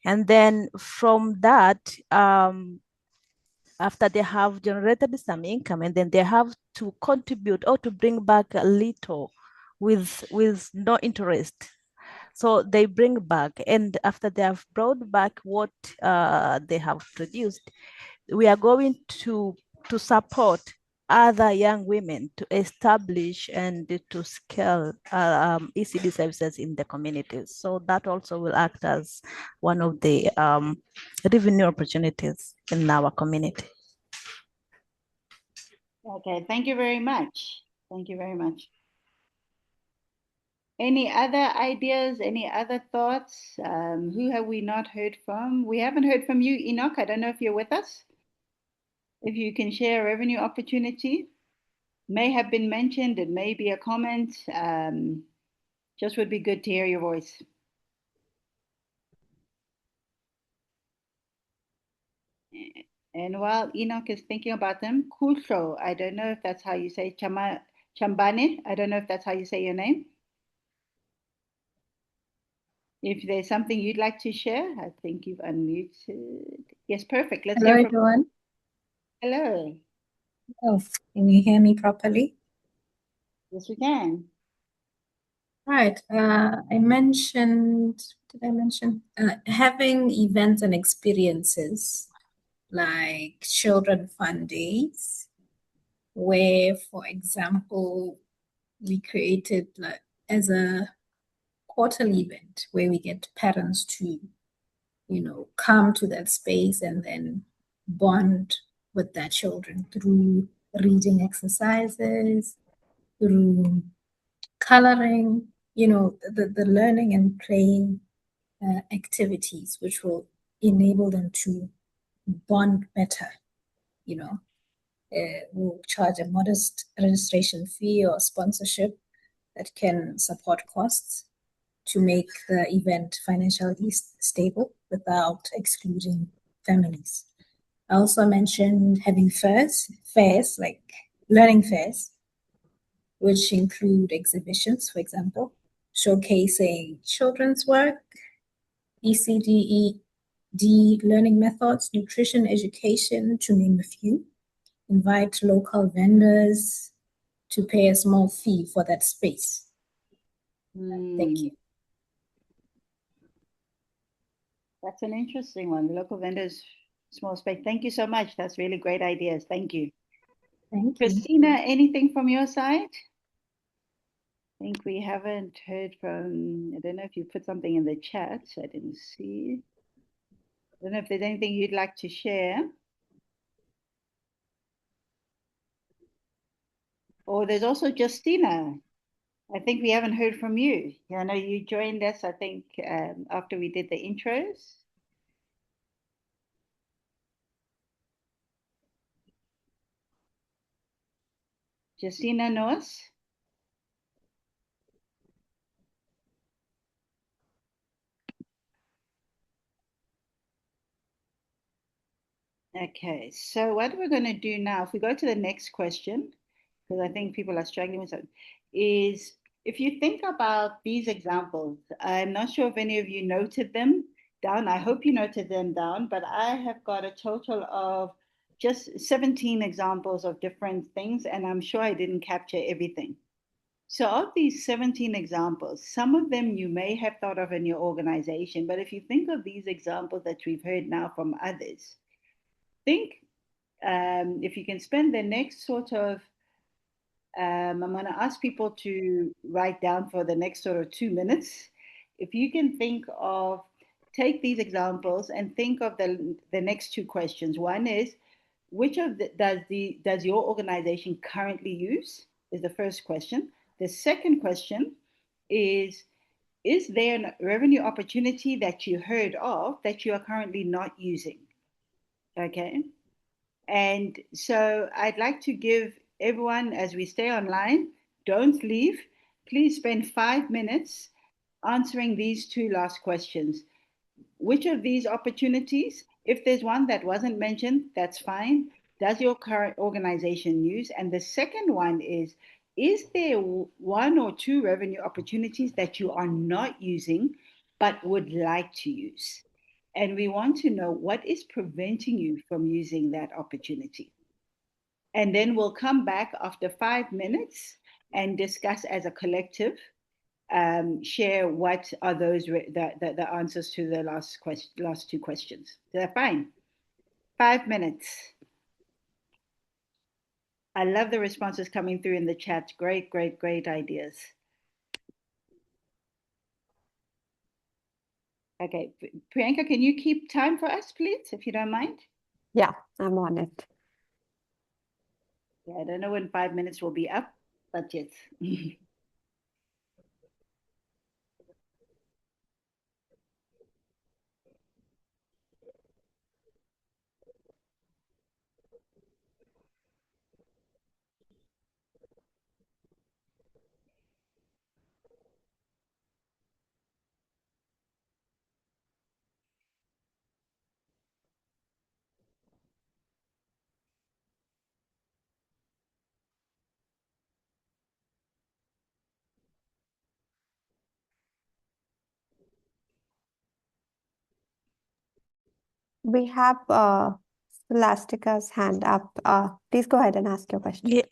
And then from that, after they have generated some income, and then they have to contribute or to bring back a little with no interest. So they bring back, and after they have brought back what they have produced, we are going to support other young women to establish and to scale ECD services in the communities. So that also will act as one of the revenue opportunities in our community. Okay, thank you very much. Thank you very much. Any other ideas, any other thoughts? Who have we not heard from? We haven't heard from you, Enoch. I don't know if you're with us. If you can share a revenue opportunity, may have been mentioned, it may be a comment. Just would be good to hear your voice. And while Enoch is thinking about them, Kusho, I don't know if that's how you say Chambane. I don't know if that's how you say your name. If there's something you'd like to share, I think you've unmuted. Yes, perfect. Let's Hello, hear from everyone. Hello. Oh, can you hear me properly? Yes, we can. Right. I mentioned, did I mention having events and experiences like children fun days, where, for example, we created like as a quarterly event where we get parents to, come to that space and then bond with their children through reading exercises, through coloring, the learning and playing activities, which will enable them to bond better. We'll charge a modest registration fee or sponsorship that can support costs to make the event financially stable without excluding families. I also mentioned having fairs like learning fairs, which include exhibitions, for example, showcasing children's work, ECD learning methods, nutrition education, to name a few. Invite local vendors to pay a small fee for that space. Thank you. That's an interesting one. The local vendors, small space. Thank you so much. That's really great ideas. Thank you. Thank you. Christina, anything from your side? I think we haven't heard from, I don't know if you put something in the chat. I didn't see. I don't know if there's anything you'd like to share. Or there's also Justina. I think we haven't heard from you. I know you joined us, I think, after we did the intros. Justina knows. Okay, so what we're going to do now, if we go to the next question, because I think people are struggling with it, is if you think about these examples, I'm not sure if any of you noted them down. I hope you noted them down, but I have got a total of just 17 examples of different things, and I'm sure I didn't capture everything. So of these 17 examples, some of them you may have thought of in your organization, but if you think of these examples that we've heard now from others, think if you can spend the next sort of, I'm going to ask people to write down for the next sort of 2 minutes. If you can think of, take these examples and think of the next two questions. One is, which of does your organization currently use? Is the first question. The second question is there a revenue opportunity that you heard of that you are currently not using? Okay. And so I'd like to give everyone, as we stay online, don't leave. Please spend 5 minutes answering these two last questions. which of these opportunities, if there's one that wasn't mentioned, that's fine, does your current organization use? And the second one is there one or two revenue opportunities that you are not using but would like to use? And we want to know what is preventing you from using that opportunity. And then we'll come back after 5 minutes and discuss as a collective, share what are those the answers to the last two questions. Is that fine? 5 minutes. I love the responses coming through in the chat. Great, great, great ideas. Okay, Priyanka, can you keep time for us, please, if you don't mind? Yeah, I'm on it. Yeah, I don't know when 5 minutes will be up, but yes. We have Scholastica's hand up. Please go ahead and ask your question.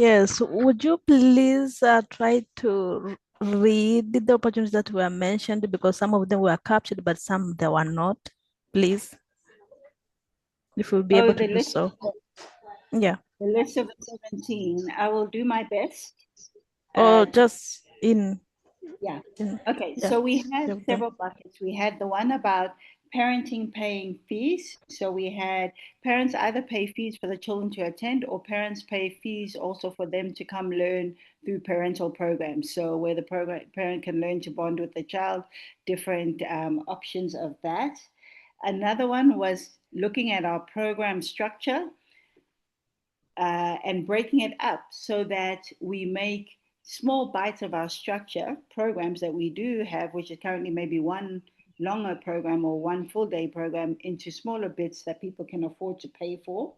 Yes, would you please try to read the opportunities that were mentioned, because some of them were captured, but some they were not, please? If you'll be able to do so. Yeah. The list of the 17, I will do my best. Or just in. Yeah. Okay, so we had several buckets. We had the one about parenting paying fees. So we had parents either pay fees for the children to attend, or parents pay fees also for them to come learn through parental programs. So where the parent can learn to bond with the child, different options of that. Another one was looking at our program structure and breaking it up so that we make small bites of our structure, programs that we do have, which is currently maybe one longer program or one full day program, into smaller bits that people can afford to pay for.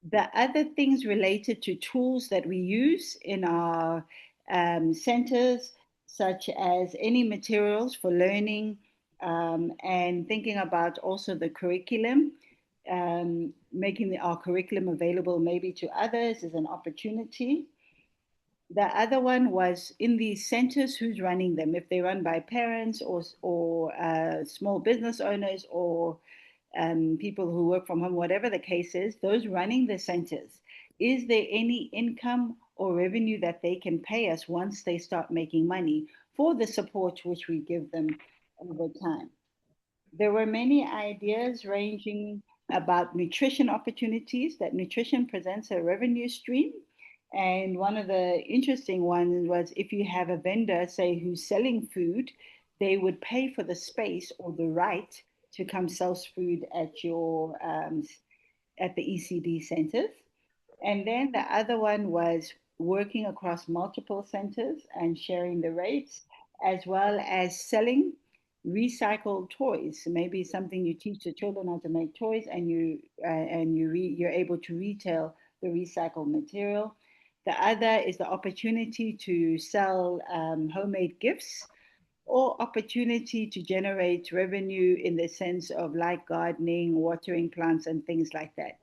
The other things related to tools that we use in our centers, such as any materials for learning, and thinking about also the curriculum, making our curriculum available maybe to others is an opportunity. The other one was in these centers, who's running them? If they're run by parents or small business owners or people who work from home, whatever the case is, those running the centers, is there any income or revenue that they can pay us once they start making money for the support which we give them over time? There were many ideas ranging about nutrition opportunities, that nutrition presents a revenue stream. And one of the interesting ones was if you have a vendor, say, who's selling food, they would pay for the space or the right to come sell food at your at the ECD centers. And then the other one was working across multiple centers and sharing the rates, as well as selling recycled toys. Maybe something you teach the children how to make toys, and you're able to retail the recycled material. The other is the opportunity to sell homemade gifts, or opportunity to generate revenue in the sense of like gardening, watering plants, and things like that.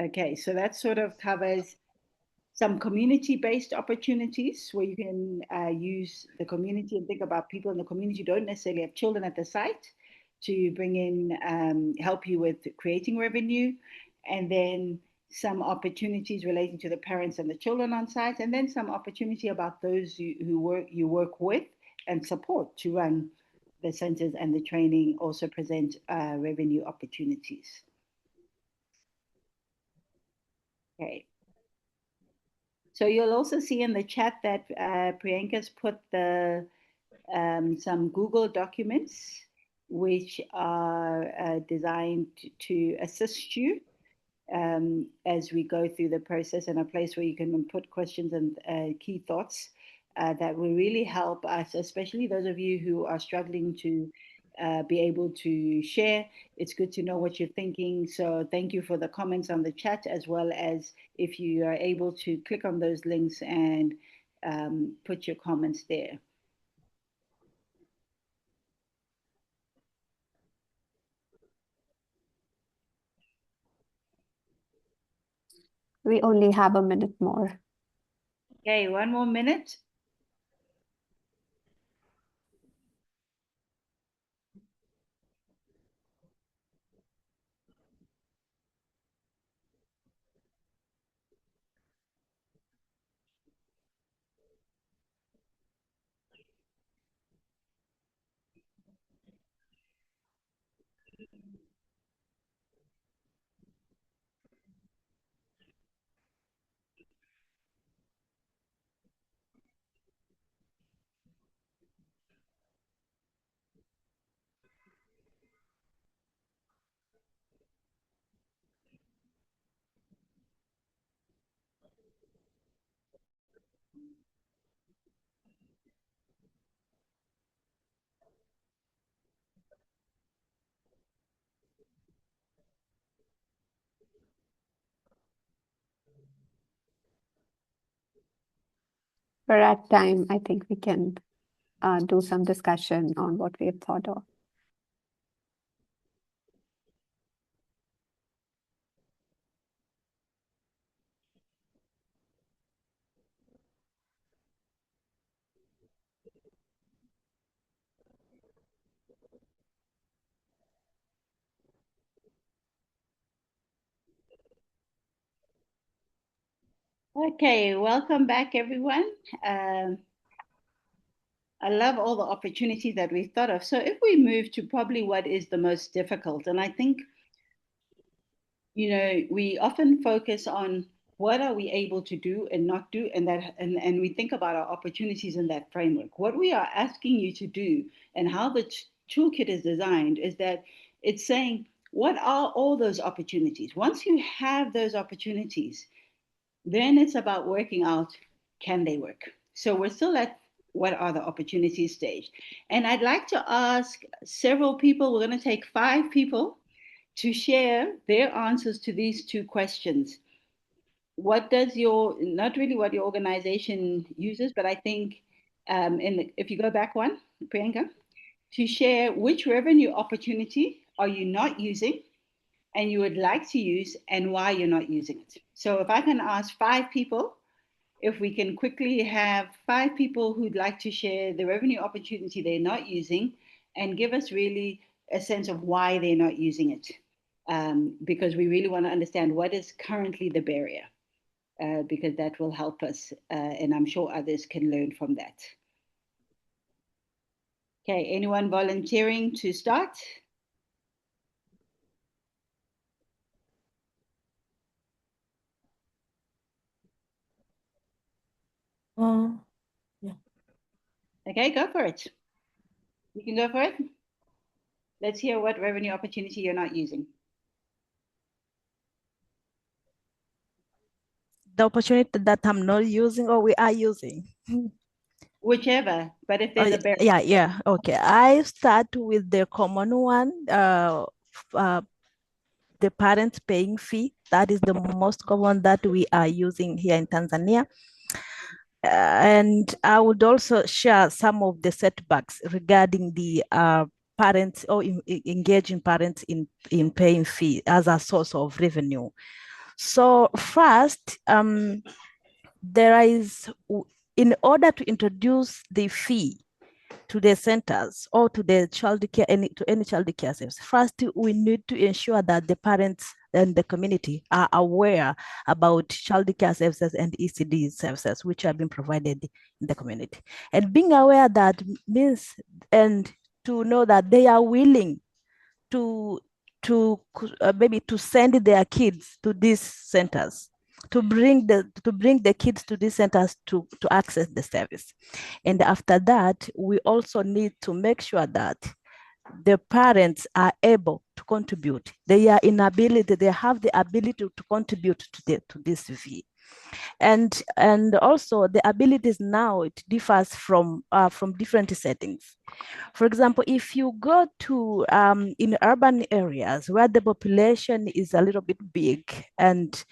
Okay, so that sort of covers some community-based opportunities where you can use the community and think about people in the community who don't necessarily have children at the site to bring in, help you with creating revenue, and then some opportunities relating to the parents and the children on site, and then some opportunity about those you work with and support to run the centers, and the training also present revenue opportunities. Okay. So you'll also see in the chat that Priyanka's put some Google documents which are designed to assist you as we go through the process, and a place where you can put questions and key thoughts that will really help us, especially those of you who are struggling to be able to share. It's good to know what you're thinking. So thank you for the comments on the chat, as well as if you are able to click on those links and put your comments there. We only have a minute more. Okay, 1 more minute. We're at time. I think we can do some discussion on what we have thought of. Okay, welcome back, everyone. I love all the opportunities that we've thought of. So if we move to probably what is the most difficult, and I think, we often focus on what are we able to do and not do, and we think about our opportunities in that framework. What we are asking you to do and how the toolkit is designed is that it's saying, what are all those opportunities? Once you have those opportunities, then it's about working out, can they work? So we're still at what are the opportunities stage. And I'd like to ask several people, we're going to take 5 people to share their answers to these 2 questions. What does not really what your organization uses, but I think if you go back one, Priyanka, to share which revenue opportunity are you not using and you would like to use and why you're not using it. So if I can ask 5 people, if we can quickly have 5 people who'd like to share the revenue opportunity they're not using and give us really a sense of why they're not using it. Because we really want to understand what is currently the barrier, because that will help us, and I'm sure others can learn from that. Okay, anyone volunteering to start? Yeah. Okay, go for it. You can go for it. Let's hear what revenue opportunity you're not using. The opportunity that I'm not using or we are using. Whichever, but if there's a barrier. Yeah, okay. I start with the common one, the parents paying fee. That is the most common that we are using here in Tanzania. And I would also share some of the setbacks regarding the parents or engaging parents in paying fee as a source of revenue. So first, there is, in order to introduce the fee to the centers or to the child care, any child care service, first we need to ensure that the parents and the community are aware about child care services and ECD services which have been provided in the community. And being aware that means, and to know that they are willing to maybe to send their kids to these centers, to bring the kids to these centers to access the service. And after that, we also need to make sure that the parents are able to contribute. They have the ability to contribute to this fee. And also the abilities now, it differs from different settings. For example, if you go to in urban areas where the population is a little bit big, and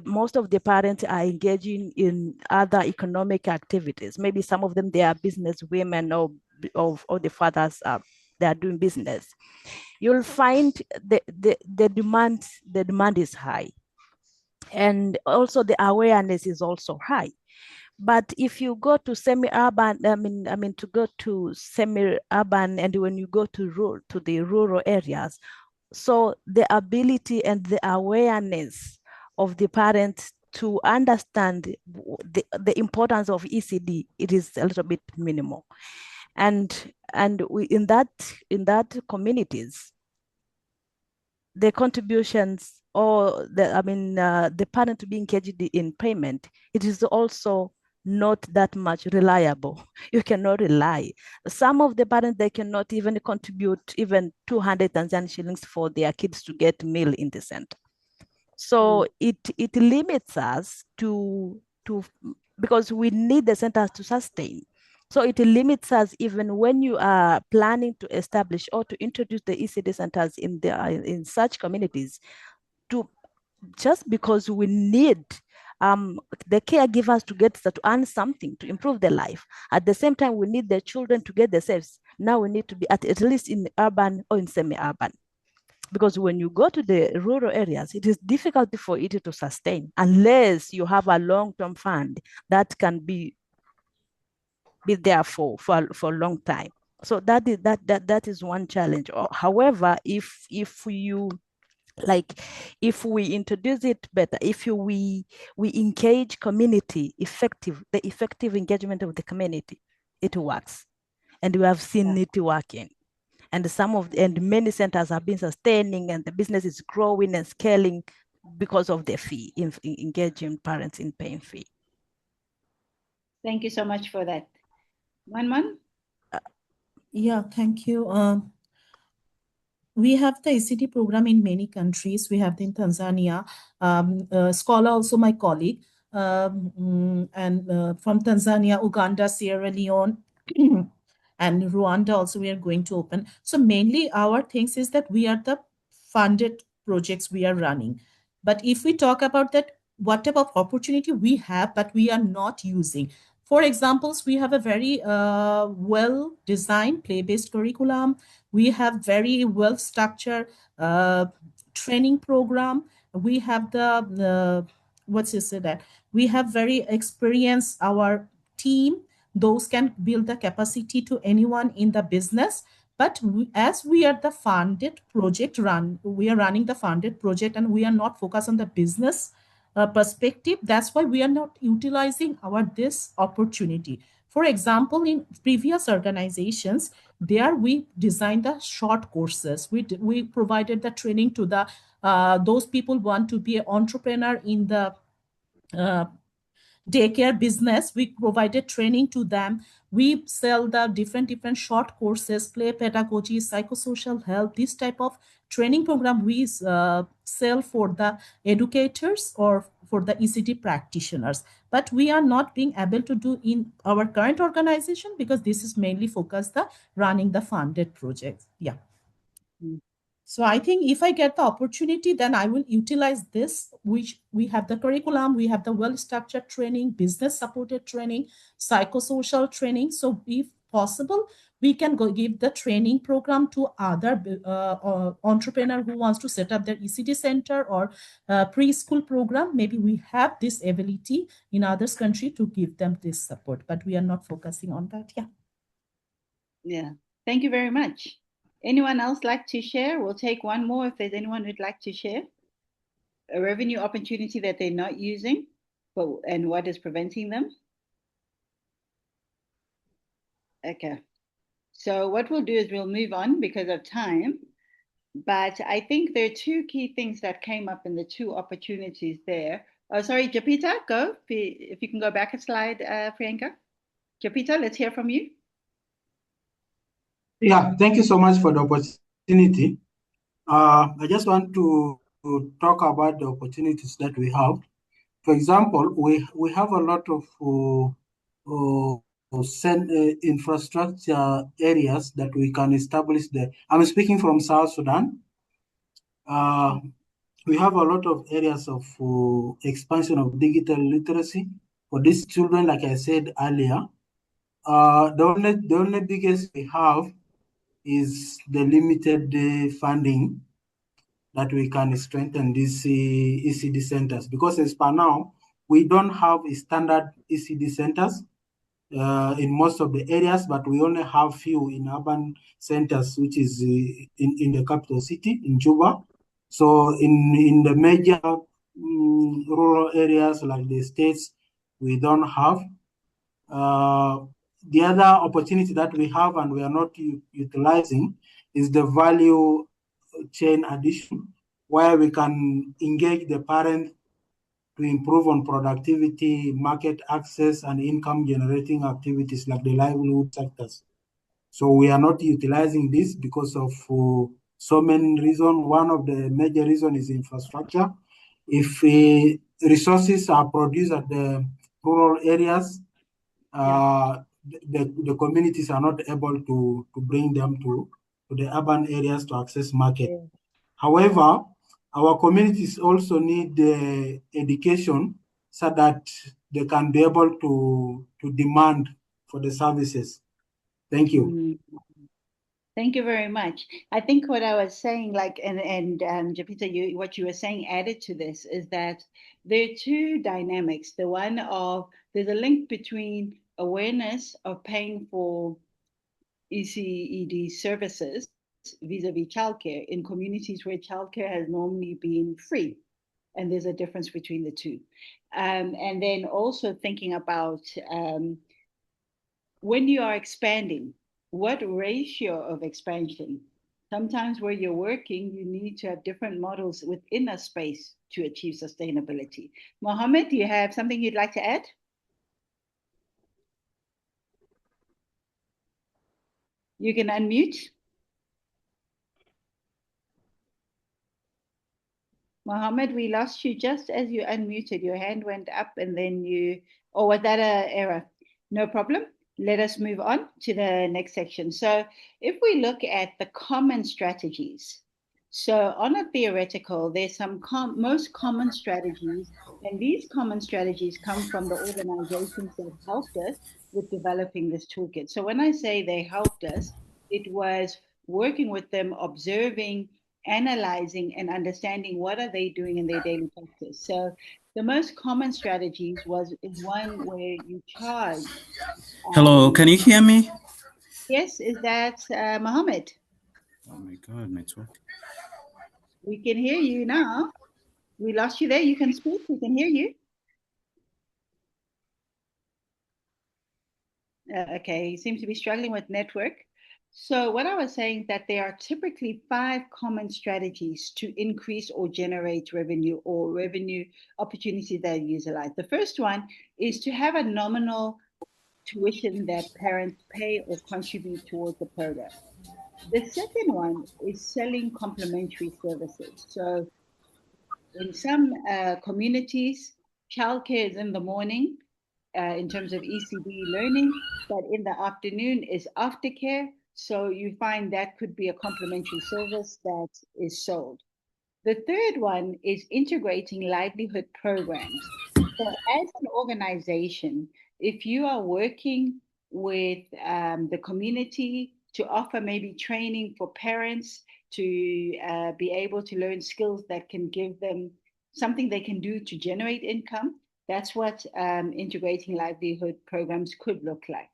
most of the parents are engaging in other economic activities, maybe some of them, they are business women, or the fathers are, they are doing business, you'll find the demand is high, and also the awareness is also high. But if you go to semi-urban, to go to semi-urban, and when you go to the rural areas, so the ability and the awareness of the parents to understand the importance of ECD, it is a little bit minimal. And we, in that communities, the contributions, or the parent to be engaged in payment, it is also not that much reliable. You cannot rely. Some of the parents, they cannot even contribute even 200 Tanzanian shillings for their kids to get meal in the center. So it limits us to because we need the centers to sustain. So it limits us even when you are planning to establish or to introduce the ECD centers in such communities, just because we need the caregivers to to earn something, to improve their life. At the same time, we need the children to get the service. Now we need to be at least in urban or in semi-urban. Because when you go to the rural areas, it is difficult for it to sustain unless you have a long-term fund that can be there for a long time. So that is one challenge. However, if we introduce it better, if we engage community, the effective engagement of the community, it works, and we have seen it working. And many centers have been sustaining, and the business is growing and scaling because of the fee, in engaging parents in paying fee. Thank you so much for that. Manman? Yeah, thank you. We have the ECD program in many countries. We have it in Tanzania. Scholar, also my colleague, and from Tanzania, Uganda, Sierra Leone, and Rwanda also we are going to open. So mainly our things is that we are the funded projects we are running. But if we talk about that, what type of opportunity we have, but we are not using. For examples, we have a very well-designed play-based curriculum. We have very well-structured training program. We have we have very experienced our team. Those can build the capacity to anyone in the business. But as we are the funded project we are running the funded project, and we are not focused on the business perspective. That's why we are not utilizing this opportunity. For example, in previous organizations, there we designed the short courses. We provided the training to the those people want to be an entrepreneur in the daycare business. We provided training to them. We sell the different short courses, play pedagogy, psychosocial health, this type of training program we sell for the educators or for the ECD practitioners. But we are not being able to do in our current organization because this is mainly focused on running the funded projects. Yeah. So I think if I get the opportunity, then I will utilize this, which we have the curriculum, we have the well-structured training, business-supported training, psychosocial training. So if possible, we can go give the training program to other entrepreneur who wants to set up their ECD center or preschool program. Maybe we have this ability in others country to give them this support, but we are not focusing on that. Yeah. Yeah. Thank you very much. Anyone else like to share? We'll take one more if there's anyone who'd like to share a revenue opportunity that they're not using, and what is preventing them. Okay. So what we'll do is we'll move on because of time. But I think there are two key things that came up in the two opportunities there. Oh, sorry, Japita, go. If you can go back a slide, Priyanka. Japita, let's hear from you. Yeah, thank you so much for the opportunity. I just want to talk about the opportunities that we have. For example, we have a lot of infrastructure areas that we can establish there. I'm speaking from South Sudan. We have a lot of areas of expansion of digital literacy for these children, like I said earlier. The only biggest we have is the limited funding that we can strengthen these ECD centers, because as per now, we don't have standard ECD centers in most of the areas, but we only have few in urban centers, which is in the capital city, in Juba. So in the major rural areas like the states, we don't have. The other opportunity that we have and we are not utilizing is the value chain addition, where we can engage the parent to improve on productivity, market access, and income generating activities like the livelihood sectors. So we are not utilizing this because of so many reasons. One of the major reasons is infrastructure. If resources are produced at the rural areas, the communities are not able to bring them to the urban areas to access market. However, our communities also need education so that they can be able to demand for the services. Thank you. Thank you very much. I think what I was saying, like, and Japita, what you were saying added to this is that there are two dynamics. The one of there's a link between awareness of paying for ECED services vis-a-vis childcare in communities where childcare has normally been free. And there's a difference between the two. And then also thinking about when you are expanding, what ratio of expansion? Sometimes where you're working, you need to have different models within a space to achieve sustainability. Mohammed, do you have something you'd like to add? You can unmute. Mohammed, we lost you just as you unmuted. Your hand went up and then you, oh, was that an error? No problem. Let us move on to the next section. So if we look at the common strategies, so on a theoretical, there's some most common strategies, and these common strategies come from the organizations that helped us with developing this toolkit. So when I say they helped us, it was working with them, observing, analyzing, and understanding what are they doing in their daily practice. So the most common strategies is one where you charge. Hello, can you hear me? Yes, is that Mohammed? Oh my God, network. We can hear you now. We lost you there. You can speak. We can hear you. Okay, you seem to be struggling with network. So what I was saying that there are typically 5 common strategies to increase or generate revenue or revenue opportunities that are utilized. The first one is to have a nominal tuition that parents pay or contribute towards the program. The second one is selling complementary services. So in some communities, childcare is in the morning in terms of ECD learning, but in the afternoon is aftercare. So you find that could be a complementary service that is sold. The third one is integrating livelihood programs. So as an organization, if you are working with the community to offer maybe training for parents to be able to learn skills that can give them something they can do to generate income, that's what integrating livelihood programs could look like.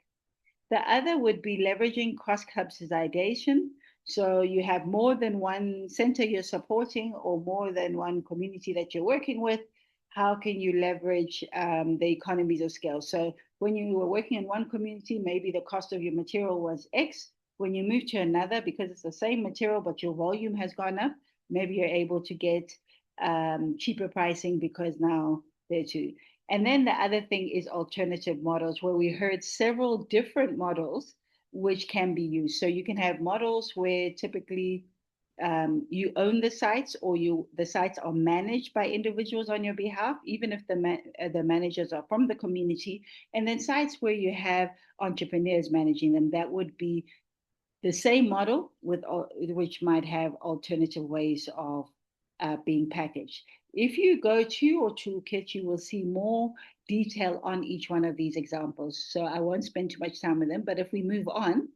The other would be leveraging cross-subsidization. So you have more than one center you're supporting or more than one community that you're working with. How can you leverage the economies of scale? So when you were working in one community, maybe the cost of your material was X. When you move to another, because it's the same material, but your volume has gone up, maybe you're able to get cheaper pricing because now they're two. And then the other thing is alternative models, where we heard several different models which can be used. So you can have models where typically you own the sites, or the sites are managed by individuals on your behalf, even if the managers are from the community, and then sites where you have entrepreneurs managing them. That would be the same model, which might have alternative ways of being packaged. If you go to your toolkit, you will see more detail on each one of these examples. So I won't spend too much time with them, but if we move on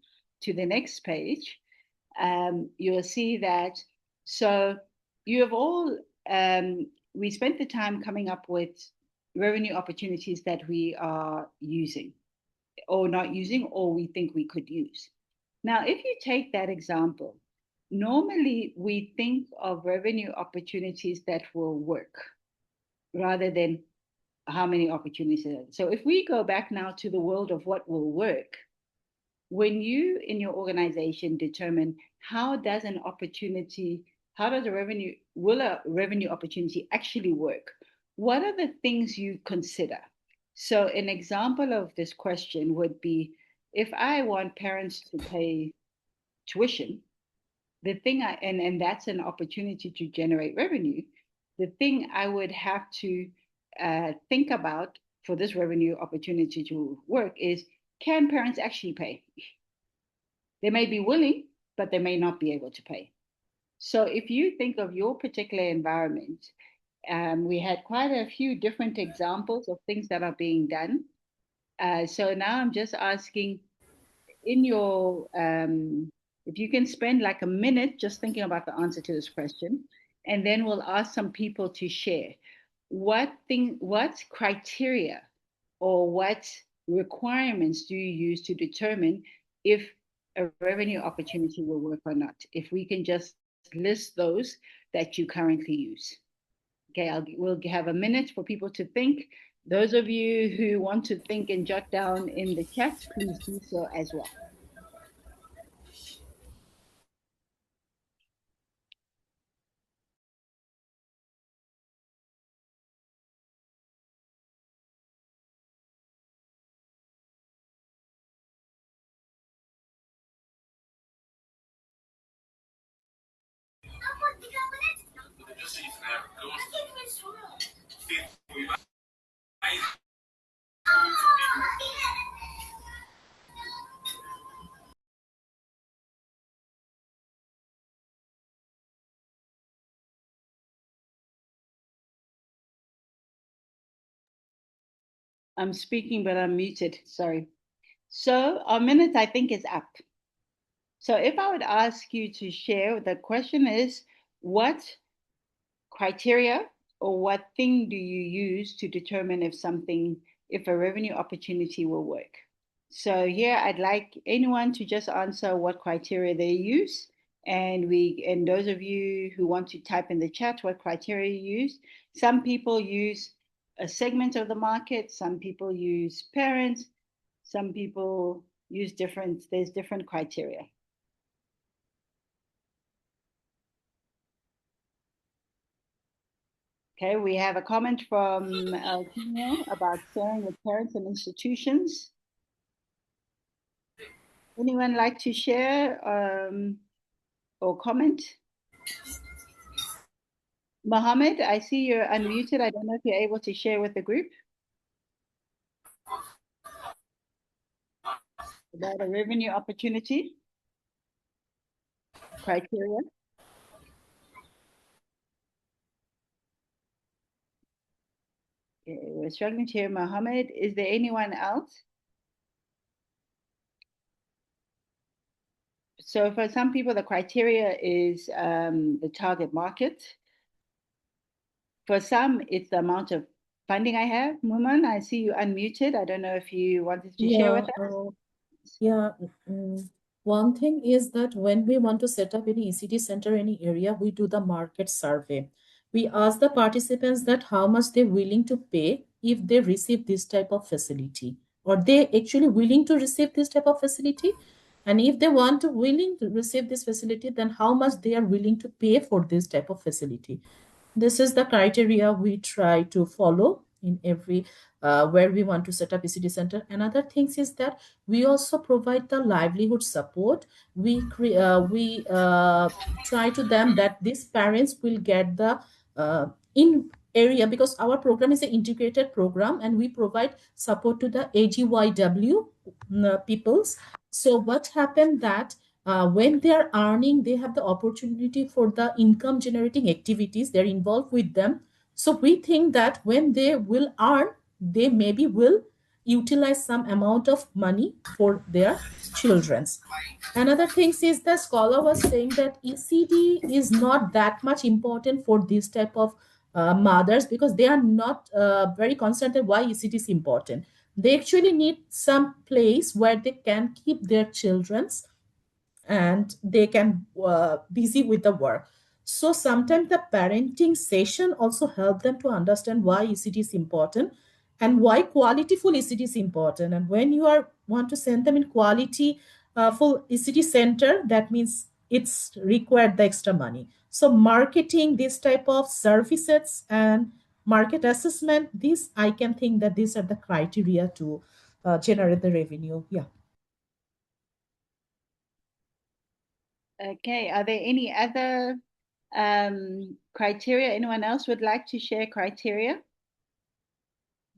to the next page, you'll see that, so you have all, we spent the time coming up with revenue opportunities that we are using or not using, or we think we could use. Now, if you take that example, normally we think of revenue opportunities that will work rather than how many opportunities. So if we go back now to the world of what will work, when you in your organization determine will a revenue opportunity actually work? What are the things you consider? So an example of this question would be, if I want parents to pay tuition, and that's an opportunity to generate revenue, the thing I would have to think about for this revenue opportunity to work is, can parents actually pay? They may be willing, but they may not be able to pay. So if you think of your particular environment, we had quite a few different examples of things that are being done. So now I'm just asking, in your, if you can spend like a minute just thinking about the answer to this question, and then we'll ask some people to share what criteria or what requirements do you use to determine if a revenue opportunity will work or not? If we can just list those that you currently use. Okay, we'll have a minute for people to think. Those of you who want to think and jot down in the chat, please do so as well. I'm speaking, but I'm muted, sorry. So our minute, I think, is up. So if I would ask you to share, the question is, what criteria or what thing do you use to determine if a revenue opportunity will work? So here I'd like anyone to just answer what criteria they use. And those of you who want to type in the chat what criteria you use. Some people use a segment of the market, some people use parents, some people use there's different criteria. Okay, we have a comment from Tino about sharing with parents and institutions. Anyone like to share or comment? Mohammed, I see you're unmuted. I don't know if you're able to share with the group about a revenue opportunity criteria. Okay, we're struggling to hear Mohammed. Is there anyone else? So for some people, the criteria is the target market. For some, it's the amount of funding I have. Muman, I see you unmuted. I don't know if you wanted to share with us. One thing is that when we want to set up any ECD center, any area, we do the market survey. We ask the participants that how much they're willing to pay if they receive this type of facility, or they actually willing to receive this type of facility. And if they willing to receive this facility, then how much they are willing to pay for this type of facility. This is the criteria we try to follow in every where we want to set up ECD center. Another things is that we also provide the livelihood support. We try to them that these parents will get the in area, because our program is an integrated program and we provide support to the AGYW peoples. So what happened that when they are earning, they have the opportunity for the income generating activities. They're involved with them. So we think that when they will earn, they maybe will utilize some amount of money for their children's. Another thing is the scholar was saying that ECD is not that much important for this type of mothers, because they are not very concerned why ECD is important. They actually need some place where they can keep their children's and they can busy with the work. So sometimes the parenting session also help them to understand why ECD is important and why quality full ECD is important. And when you are want to send them in quality full ECD center, that means it's required the extra money. So marketing this type of services and market assessment, this I can think that these are the criteria to generate the revenue. Yeah. Okay, are there any other criteria? Anyone else would like to share criteria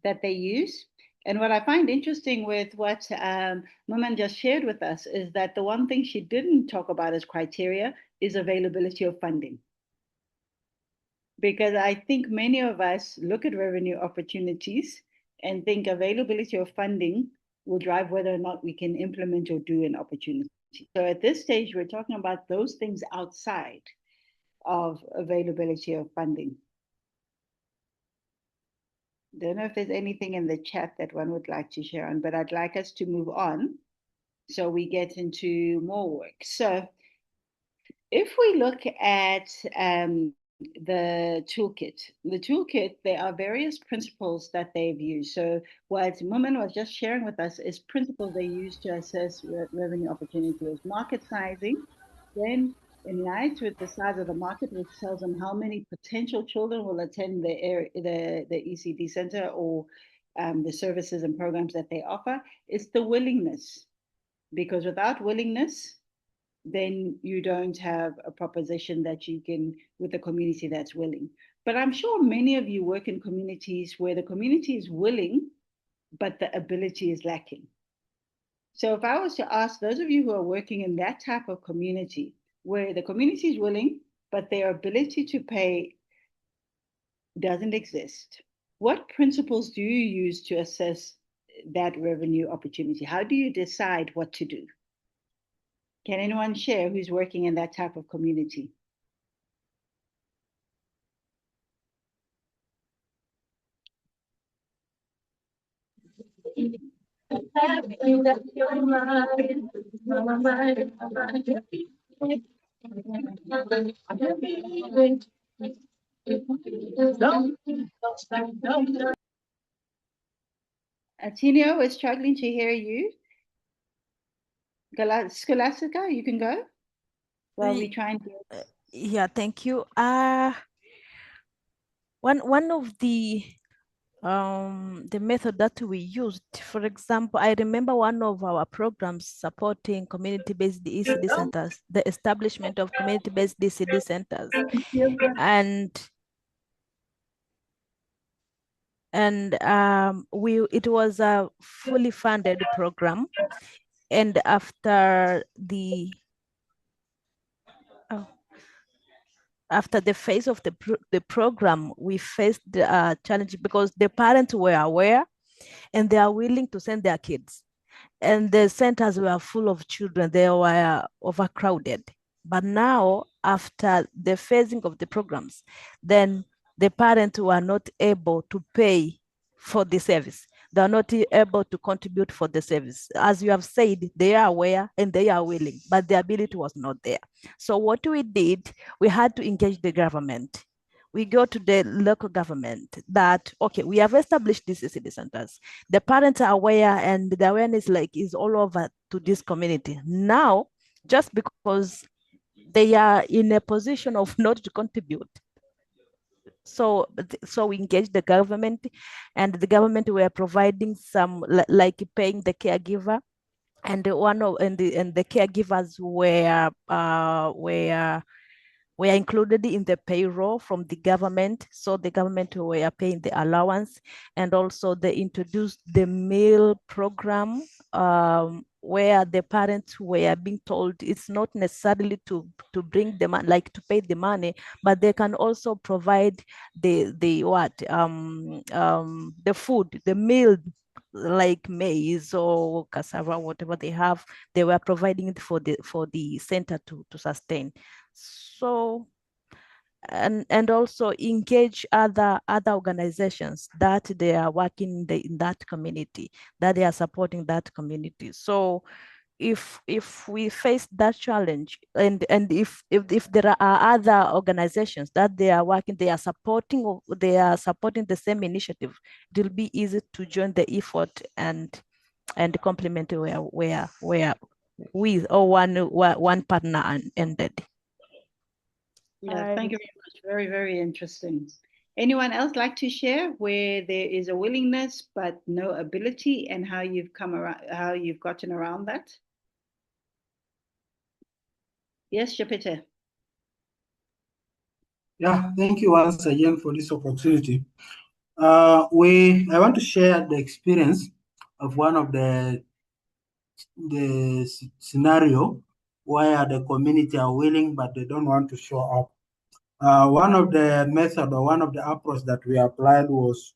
that they use? And what I find interesting with what Muman just shared with us is that the one thing she didn't talk about as criteria is availability of funding. Because I think many of us look at revenue opportunities and think availability of funding will drive whether or not we can implement or do an opportunity. So at this stage, we're talking about those things outside of availability of funding. Don't know if there's anything in the chat that one would like to share on, but I'd like us to move on so we get into more work. So if we look at the toolkit, there are various principles that they've used. So what Muman was just sharing with us is principles they use to assess revenue opportunity is market sizing, then in line with the size of the market, which tells them how many potential children will attend the ECD center or the services and programs that they offer. It's the willingness, because without willingness, then you don't have a proposition that you can, with a community that's willing. But I'm sure many of you work in communities where the community is willing, but the ability is lacking. So if I was to ask those of you who are working in that type of community, where the community is willing, but their ability to pay doesn't exist, what principles do you use to assess that revenue opportunity? How do you decide what to do? Can anyone share who's working in that type of community? Atinio, we're struggling to hear you. Scholastica, you can go while we try and yeah, thank you. One of the method that we used, for example, I remember one of our programs supporting community-based ECD centers, the establishment of community-based ECD centers, and it was a fully funded program, and after the phase of the program, we faced the challenge because the parents were aware and they are willing to send their kids. And the centers were full of children. They were overcrowded. But now, after the phasing of the programs, then the parents were not able to pay for the service. They are not able to contribute for the service. As you have said, they are aware and they are willing, but the ability was not there. So what we did, we had to engage the government. We go to the local government that, okay, we have established these ECD centers. The parents are aware and the awareness is all over to this community. Now, just because they are in a position of not to contribute, So we engaged the government, and the government were providing some like paying the caregiver, and the caregivers were included in the payroll from the government. So the government were paying the allowance, and also they introduced the meal program, where the parents were being told it's not necessarily to bring the money, like to pay the money, but they can also provide the food, the meal, like maize or cassava, whatever they have, they were providing it for the center to sustain. So, and also engage other organizations that they are working in that community, that they are supporting that community. So if we face that challenge, and if there are other organizations that they are working, they are supporting the same initiative, it will be easy to join the effort and complement where we or one partner ended. Yeah, thank you very much. Very, very interesting. Anyone else like to share where there is a willingness but no ability, and how you've come around, how you've gotten around that? Yes, Shapita. Yeah, thank you once again for this opportunity. I want to share the experience of one of the scenario where the community are willing but they don't want to show up. One of the method or one of the approach that we applied was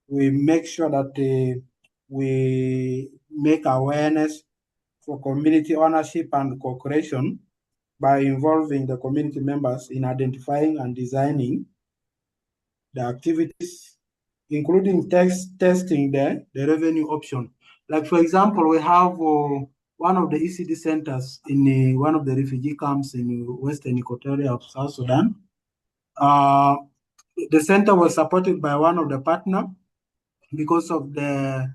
we make sure that we make awareness for community ownership and co-creation by involving the community members in identifying and designing the activities, including testing the revenue option. Like, for example, we have one of the ECD centers in one of the refugee camps in Western Equatoria of South Sudan. The center was supported by one of the partner because of the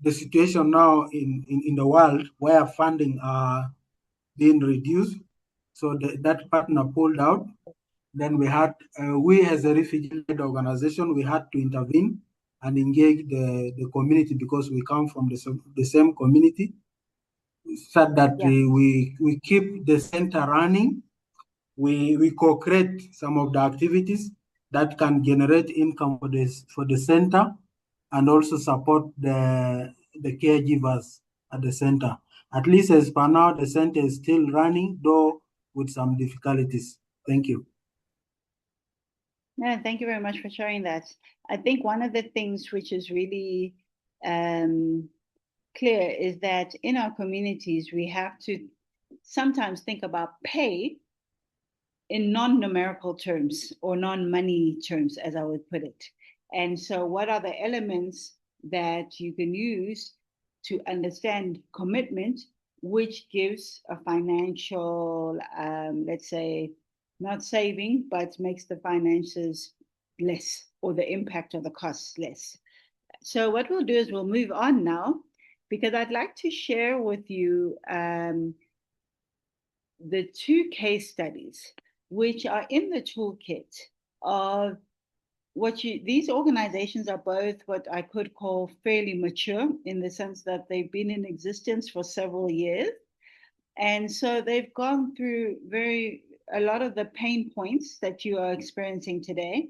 situation now in the world where funding are being reduced. So that partner pulled out. Then we had, we as a refugee-led organization, we had to intervene and engage the community because we come from the same community. So that we keep the center running. We co-create some of the activities that can generate income for the center and also support the caregivers at the center. At least as per now, the center is still running, though with some difficulties. Thank you. No, thank you very much for sharing that. I think one of the things which is really clear is that in our communities, we have to sometimes think about pay in non-numerical terms or non-money terms, as I would put it. And so what are the elements that you can use to understand commitment, which gives a financial, let's say, not saving, but makes the finances less or the impact of the costs less. So what we'll do is we'll move on now, because I'd like to share with you the two case studies which are in the toolkit of these organizations are both what I could call fairly mature, in the sense that they've been in existence for several years. And so they've gone through a lot of the pain points that you are experiencing today.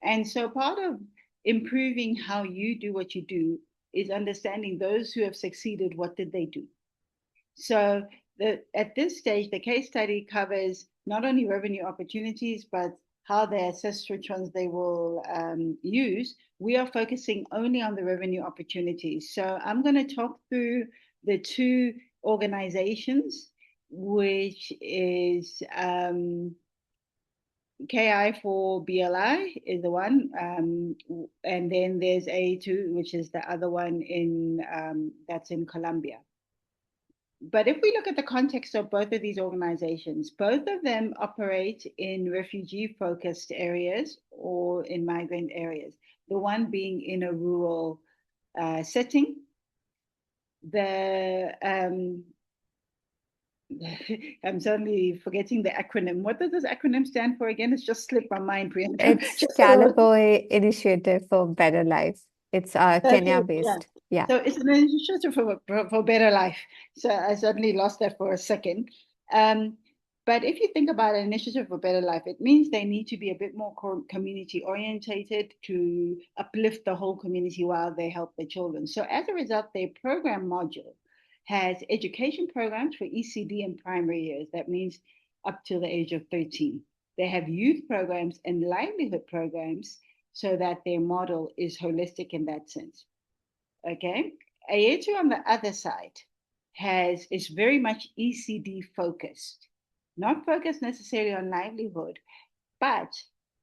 And so part of improving how you do what you do is understanding those who have succeeded, what did they do? So at this stage, the case study covers not only revenue opportunities, but how they assess which ones they will use. We are focusing only on the revenue opportunities. So I'm going to talk through the two organizations, which is KI for BLI is the one, and then there's A2, which is the other one that's in Colombia. But if we look at the context of both of these organizations, both of them operate in refugee-focused areas or in migrant areas, the one being in a rural setting. And then I'm suddenly forgetting the acronym. What does this acronym stand for again? It's just slipped my mind, Priyanka. It's Just Caliboy Initiative for Better Life. It's Okay, yeah. Kenya-based. Yeah. So it's an initiative for better life. So I suddenly lost that for a second. But if you think about an initiative for better life, it means they need to be a bit more community orientated to uplift the whole community while they help the children. So as a result, their program module has education programs for ECD and primary years. That means up till the age of 13. They have youth programs and livelihood programs so that their model is holistic in that sense. Okay, AETU on the other side is very much ECD focused, not focused necessarily on livelihood, but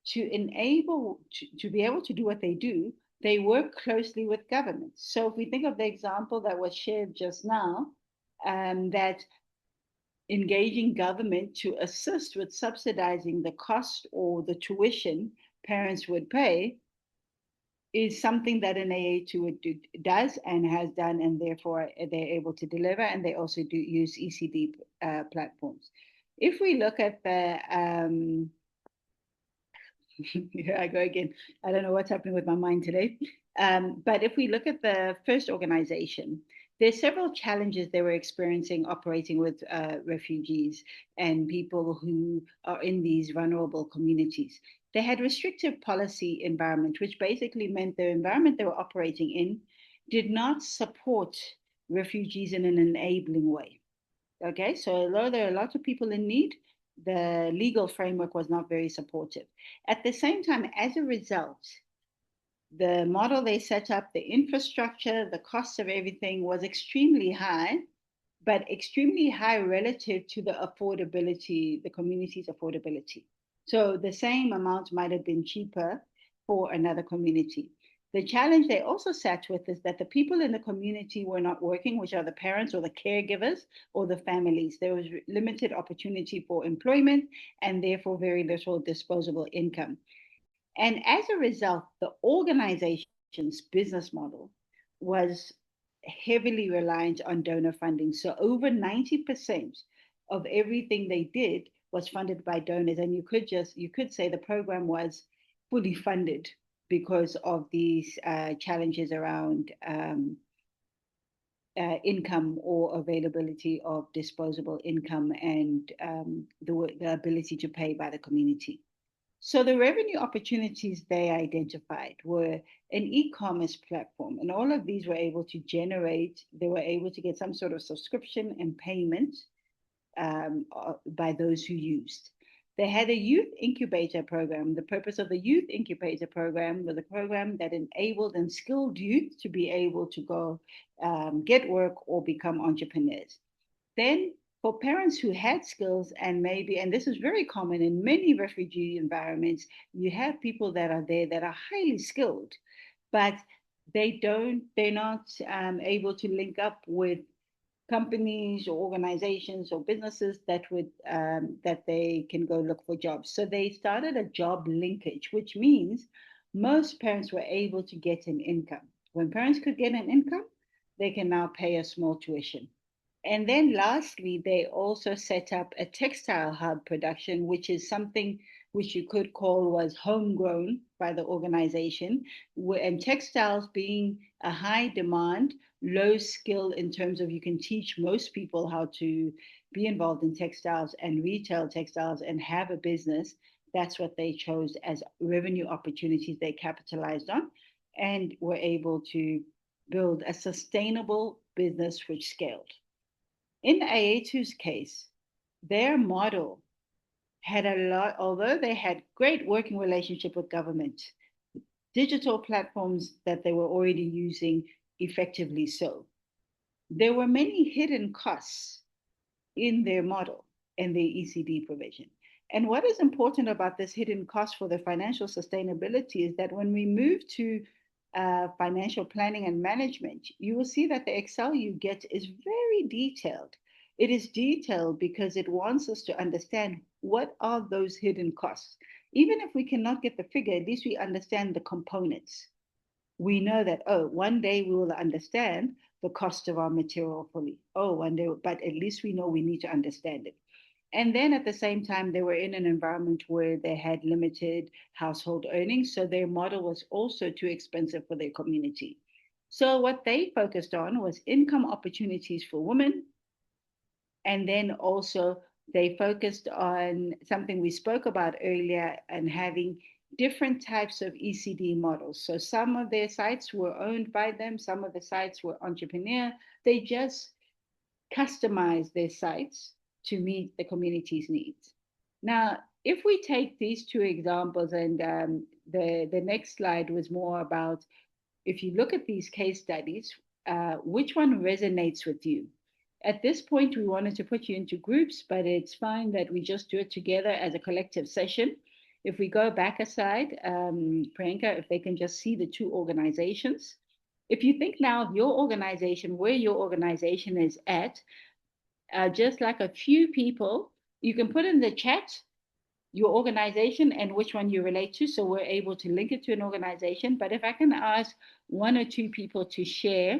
to enable to be able to do what they do, they work closely with governments. So if we think of the example that was shared just now, that engaging government to assist with subsidizing the cost or the tuition parents would pay is something that an AETU does and has done, and therefore they're able to deliver, and they also do use ECD platforms. If we look at the, here I go again, I don't know what's happening with my mind today, but if we look at the first organization, there's several challenges they were experiencing operating with refugees and people who are in these vulnerable communities. They had restrictive policy environment, which basically meant the environment they were operating in did not support refugees in an enabling way. Okay, so although there are lots of people in need, the legal framework was not very supportive. At the same time, as a result, the model they set up, the infrastructure, the cost of everything was extremely high, but extremely high relative to the affordability, the community's affordability. So the same amount might have been cheaper for another community. The challenge they also sat with is that the people in the community were not working, which are the parents or the caregivers or the families. There was limited opportunity for employment and therefore very little disposable income. And as a result, the organization's business model was heavily reliant on donor funding. So over 90% of everything they did was funded by donors. And you could say the program was fully funded because of these challenges around income or availability of disposable income and the ability to pay by the community. So the revenue opportunities they identified were an e-commerce platform, and all of these were able to generate, they were able to get some sort of subscription and payment by those who used. They had a youth incubator program. The purpose of the youth incubator program was a program that enabled and skilled youth to be able to go get work or become entrepreneurs. Then for parents who had skills and maybe, and this is very common in many refugee environments, you have people that are there that are highly skilled, but they're not able to link up with companies or organizations or businesses that they can go look for jobs. So they started a job linkage, which means most parents were able to get an income. When parents could get an income, they can now pay a small tuition. And then lastly, they also set up a textile hub production, which is something which you could call was homegrown by the organization. And textiles being a high demand, low skill in terms of you can teach most people how to be involved in textiles and retail textiles and have a business. That's what they chose as revenue opportunities they capitalized on and were able to build a sustainable business which scaled. In AETU's case, their model had a lot, although they had great working relationship with government, digital platforms that they were already using effectively so. There were many hidden costs in their model and their ECD provision. And what is important about this hidden cost for the financial sustainability is that when we move to financial planning and management, you will see that the Excel you get is very detailed. It is detailed because it wants us to understand what are those hidden costs. Even if we cannot get the figure, at least we understand the components. We know that, oh, one day we will understand the cost of our material fully. Oh, but at least we know we need to understand it. And then at the same time, they were in an environment where they had limited household earnings. So their model was also too expensive for their community. So what they focused on was income opportunities for women. And then also they focused on something we spoke about earlier and having different types of ECD models. So some of their sites were owned by them, some of the sites were entrepreneur. They just customized their sites to meet the community's needs. Now, if we take these two examples, and the next slide was more about, if you look at these case studies, which one resonates with you? At this point, we wanted to put you into groups, but it's fine that we just do it together as a collective session. If we go back aside, Priyanka, if they can just see the two organizations. If you think now of your organization, where your organization is at, just like a few people, you can put in the chat your organization and which one you relate to, so we're able to link it to an organization. But if I can ask one or two people to share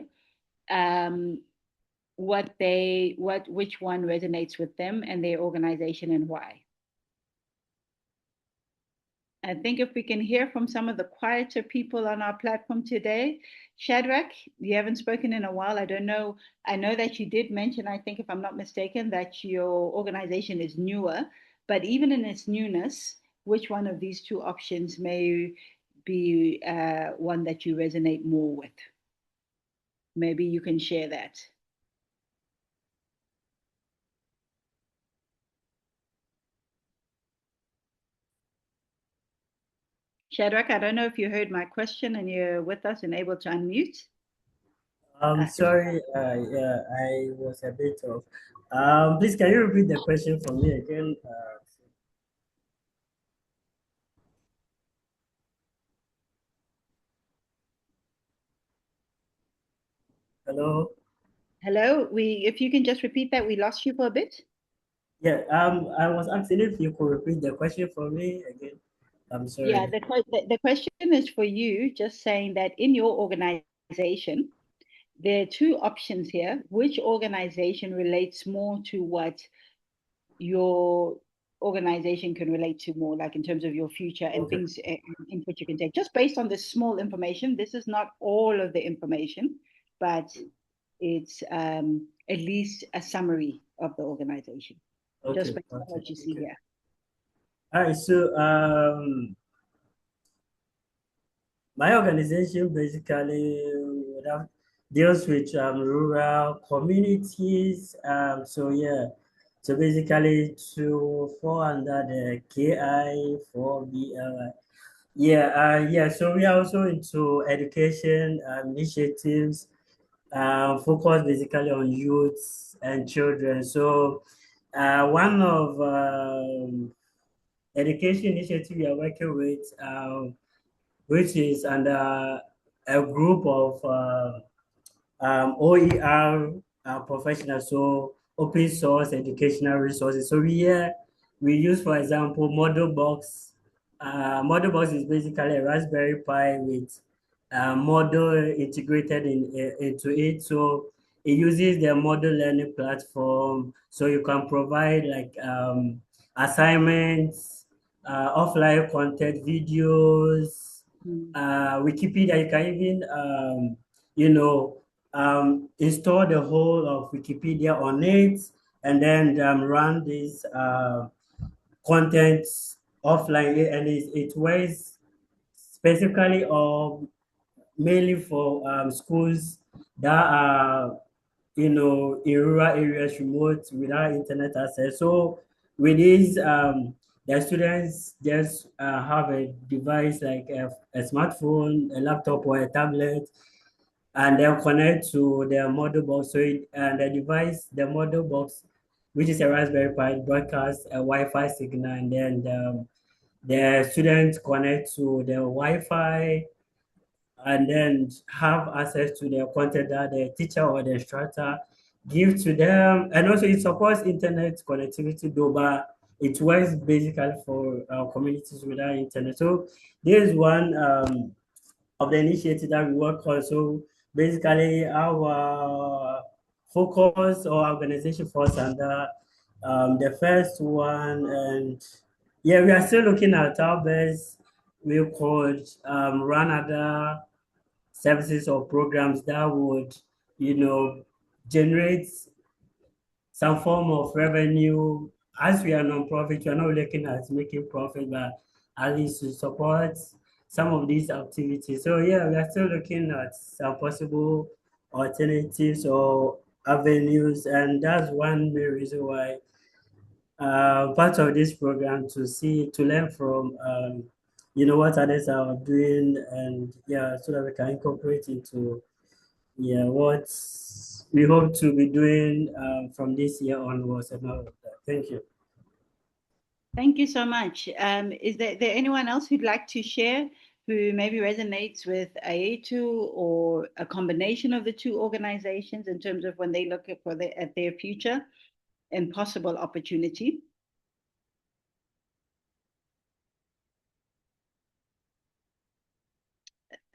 which one resonates with them and their organization and why. I think if we can hear from some of the quieter people on our platform today. Shadrach, you haven't spoken in a while. I don't know. I know that you did mention, I think if I'm not mistaken, that your organization is newer, but even in its newness, which one of these two options may be one that you resonate more with? Maybe you can share that. Shadrach, I don't know if you heard my question and you're with us and able to unmute. Sorry, yeah, I was a bit off. Please, can you repeat the question for me again? Hello? Hello, if you can just repeat that, we lost you for a bit. Yeah, I was asking if you could repeat the question for me again. I'm sorry. Yeah, the question is for you, just saying that in your organization, there are two options here. Which organization relates more to what your organization can relate to more, like in terms of your future and things, input you can take, just based on this small information. This is not all of the information, but it's at least a summary of the organization, just based on what you see here. All right, so my organization basically deals with rural communities. So yeah, so basically to fall under the KI for BLI. Yeah. So we are also into education initiatives, focused basically on youth and children. So one of education initiative we are working with, which is under a group of OER professionals, so open source educational resources. So we use, for example, Model Box. Model Box is basically a Raspberry Pi with model integrated into it. So it uses the model learning platform, so you can provide like assignments, offline content, videos, Wikipedia. You can even install the whole of Wikipedia on it, and then run this content offline, and it works specifically or mainly for schools that are in rural areas, remote, without internet access. So with this, the students just have a device like a smartphone, a laptop, or a tablet, and they'll connect to their model box. So the model box, which is a Raspberry Pi, broadcasts a Wi-Fi signal, and then the students connect to the Wi-Fi and then have access to the content that the teacher or the instructor give to them. And also it supports internet connectivity, though, but it works basically for communities without internet. So there's one of the initiatives that we work on. So basically our focus or organization falls under the first one. And yeah, we are still looking at how best we could run other services or programs that would, generate some form of revenue. As we are non-profit, we are not looking at making profit, but at least to support some of these activities. So yeah, we are still looking at some possible alternatives or avenues, and that's one main reason why part of this program to learn from what others are doing, and yeah, so that we can incorporate into what we hope to be doing from this year onwards and all of that. Thank you. Thank you so much. Is there anyone else who'd like to share who maybe resonates with AETU or a combination of the two organizations in terms of when they look at their future and possible opportunity?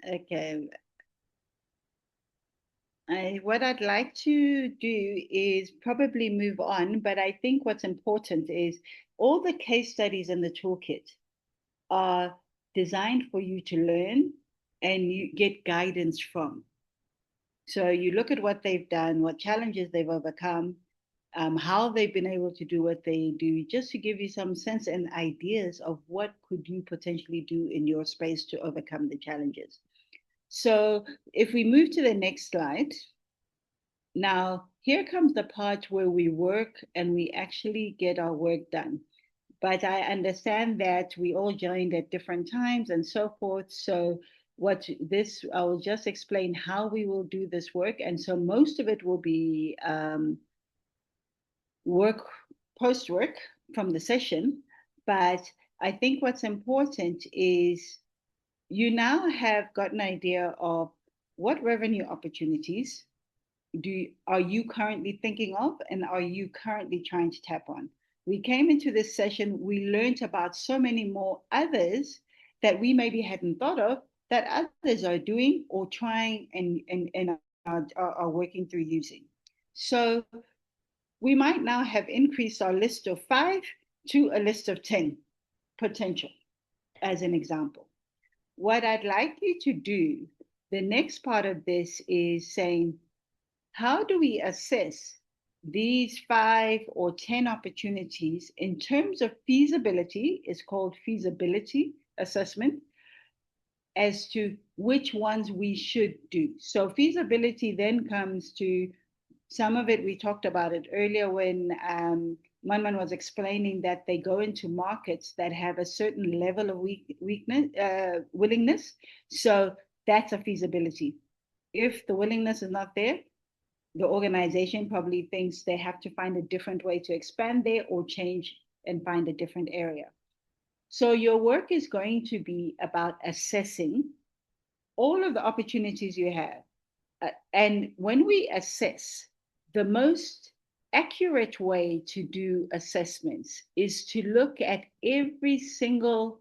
Okay. What I'd like to do is probably move on, but I think what's important is all the case studies in the toolkit are designed for you to learn and you get guidance from. So you look at what they've done, what challenges they've overcome, how they've been able to do what they do, just to give you some sense and ideas of what could you potentially do in your space to overcome the challenges. So if we move to the next slide, now here comes the part where we work and we actually get our work done. But I understand that we all joined at different times and so forth. So I will just explain how we will do this work. And so most of it will be post-work from the session. But I think what's important is you now have got an idea of what revenue opportunities are you currently thinking of and are you currently trying to tap on? We came into this session, we learned about so many more others that we maybe hadn't thought of that others are doing or trying and are working through using. So we might now have increased our list of 5 to a list of 10 potential, as an example. What I'd like you to do, the next part of this is saying, how do we assess these 5 or 10 opportunities in terms of feasibility? It's called feasibility assessment, as to which ones we should do. So feasibility then comes to some of it. We talked about it earlier when Manman was explaining that they go into markets that have a certain level of willingness. So that's a feasibility. If the willingness is not there, the organization probably thinks they have to find a different way to expand there or change and find a different area. So your work is going to be about assessing all of the opportunities you have. And when we assess, the most accurate way to do assessments is to look at every single,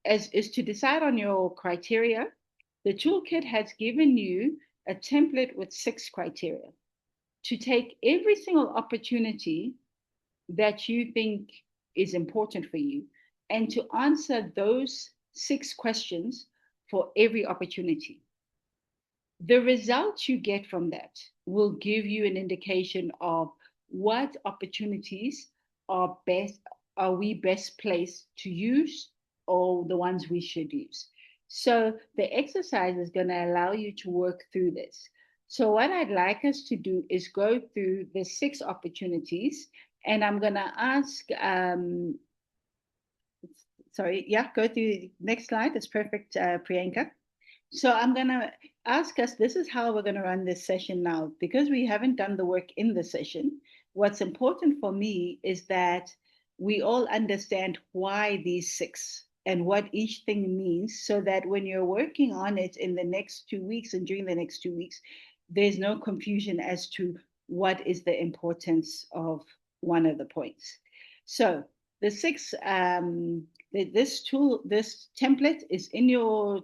is to decide on your criteria. The toolkit has given you a template with 6 criteria to take every single opportunity that you think is important for you and to answer those 6 questions for every opportunity. The results you get from that will give you an indication of what opportunities are we best placed to use, or the ones we should use. So the exercise is going to allow you to work through this. So what I'd like us to do is go through the 6 opportunities, and I'm going to ask, go through next slide. It's perfect, Priyanka. So I'm going to ask us, this is how we're going to run this session now. Because we haven't done the work in the session, what's important for me is that we all understand why these 6 and what each thing means, so that when you're working on it in the next 2 weeks and during the next 2 weeks, there's no confusion as to what is the importance of one of the points. So the six this template is in your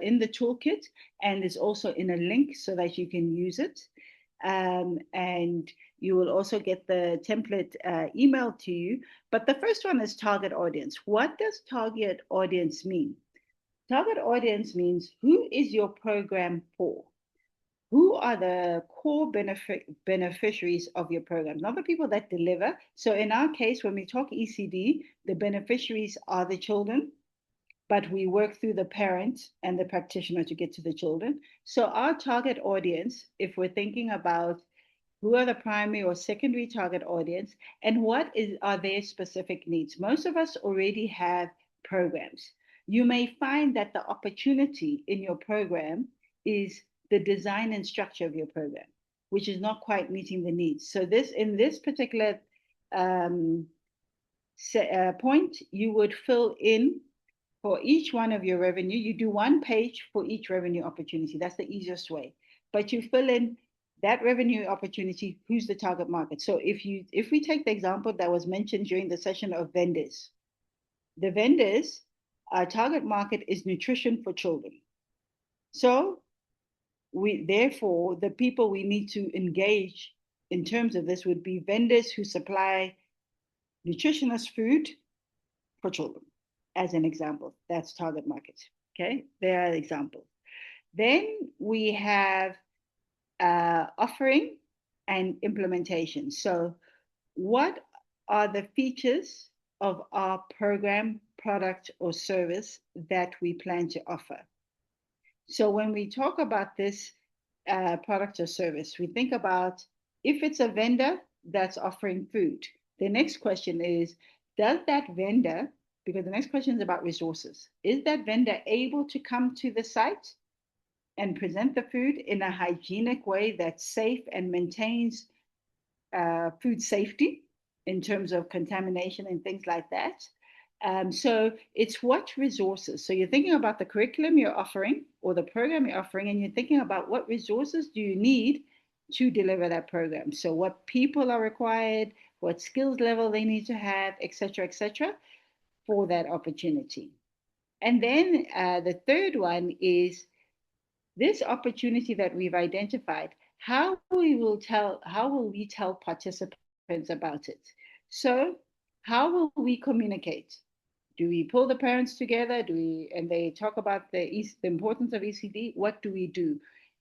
in the toolkit, and is also in a link so that you can use it. And you will also get the template emailed to you. But the first one is target audience. What does target audience mean? Target audience means, who is your program for? Who are the core beneficiaries of your program? Not the people that deliver. So in our case, when we talk ECD, the beneficiaries are the children, but we work through the parent and the practitioner to get to the children. So our target audience, if we're thinking about who are the primary or secondary target audience, and what are their specific needs? Most of us already have programs. You may find that the opportunity in your program is the design and structure of your program, which is not quite meeting the needs. So in this particular point, you would fill in for each one of your revenue. You do one page for each revenue opportunity. That's the easiest way. But you fill in that revenue opportunity, who's the target market. So if we take the example that was mentioned during the session of vendors, the vendors, our target market is nutrition for children. So therefore, the people we need to engage in terms of this would be vendors who supply nutritionist food for children, as an example. That's target market. Okay, there are examples. Then we have offering and implementation. So what are the features of our program, product, or service that we plan to offer? So when we talk about this product or service, we think about, if it's a vendor that's offering food, the next question is, does that vendor, because the next question is about resources, is that vendor able to come to the site and present the food in a hygienic way that's safe and maintains food safety in terms of contamination and things like that? So it's what resources. So you're thinking about the curriculum you're offering or the program you're offering, and you're thinking about what resources do you need to deliver that program. So what people are required, what skills level they need to have, et cetera, for that opportunity. And then the third one is this opportunity that we've identified. How will we tell participants about it? So how will we communicate? Do we pull the parents together? And they talk about the importance of ECD? What do we do?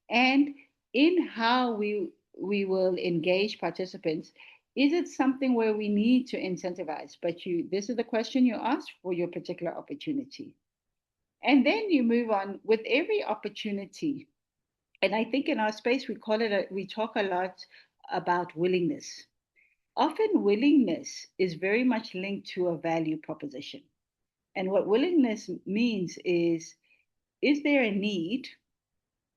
And in how we will engage participants, is it something where we need to incentivize? But this is the question you ask for your particular opportunity. And then you move on with every opportunity. And I think in our space, we talk a lot about willingness. Often willingness is very much linked to a value proposition. And what willingness means is there a need?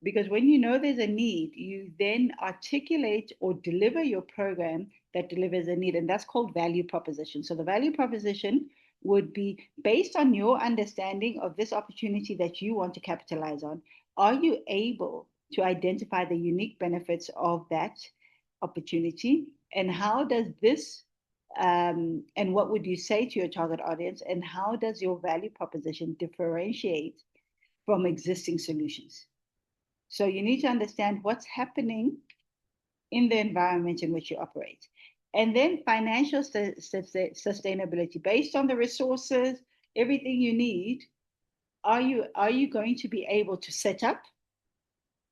Because when you know there's a need, you then articulate or deliver your program that delivers a need. And that's called value proposition. So the value proposition would be based on your understanding of this opportunity that you want to capitalize on. Are you able to identify the unique benefits of that opportunity? And how does this and what would you say to your target audience? And how does your value proposition differentiate from existing solutions? So you need to understand what's happening in the environment in which you operate. And then financial sustainability, based on the resources, everything you need, are you going to be able to set up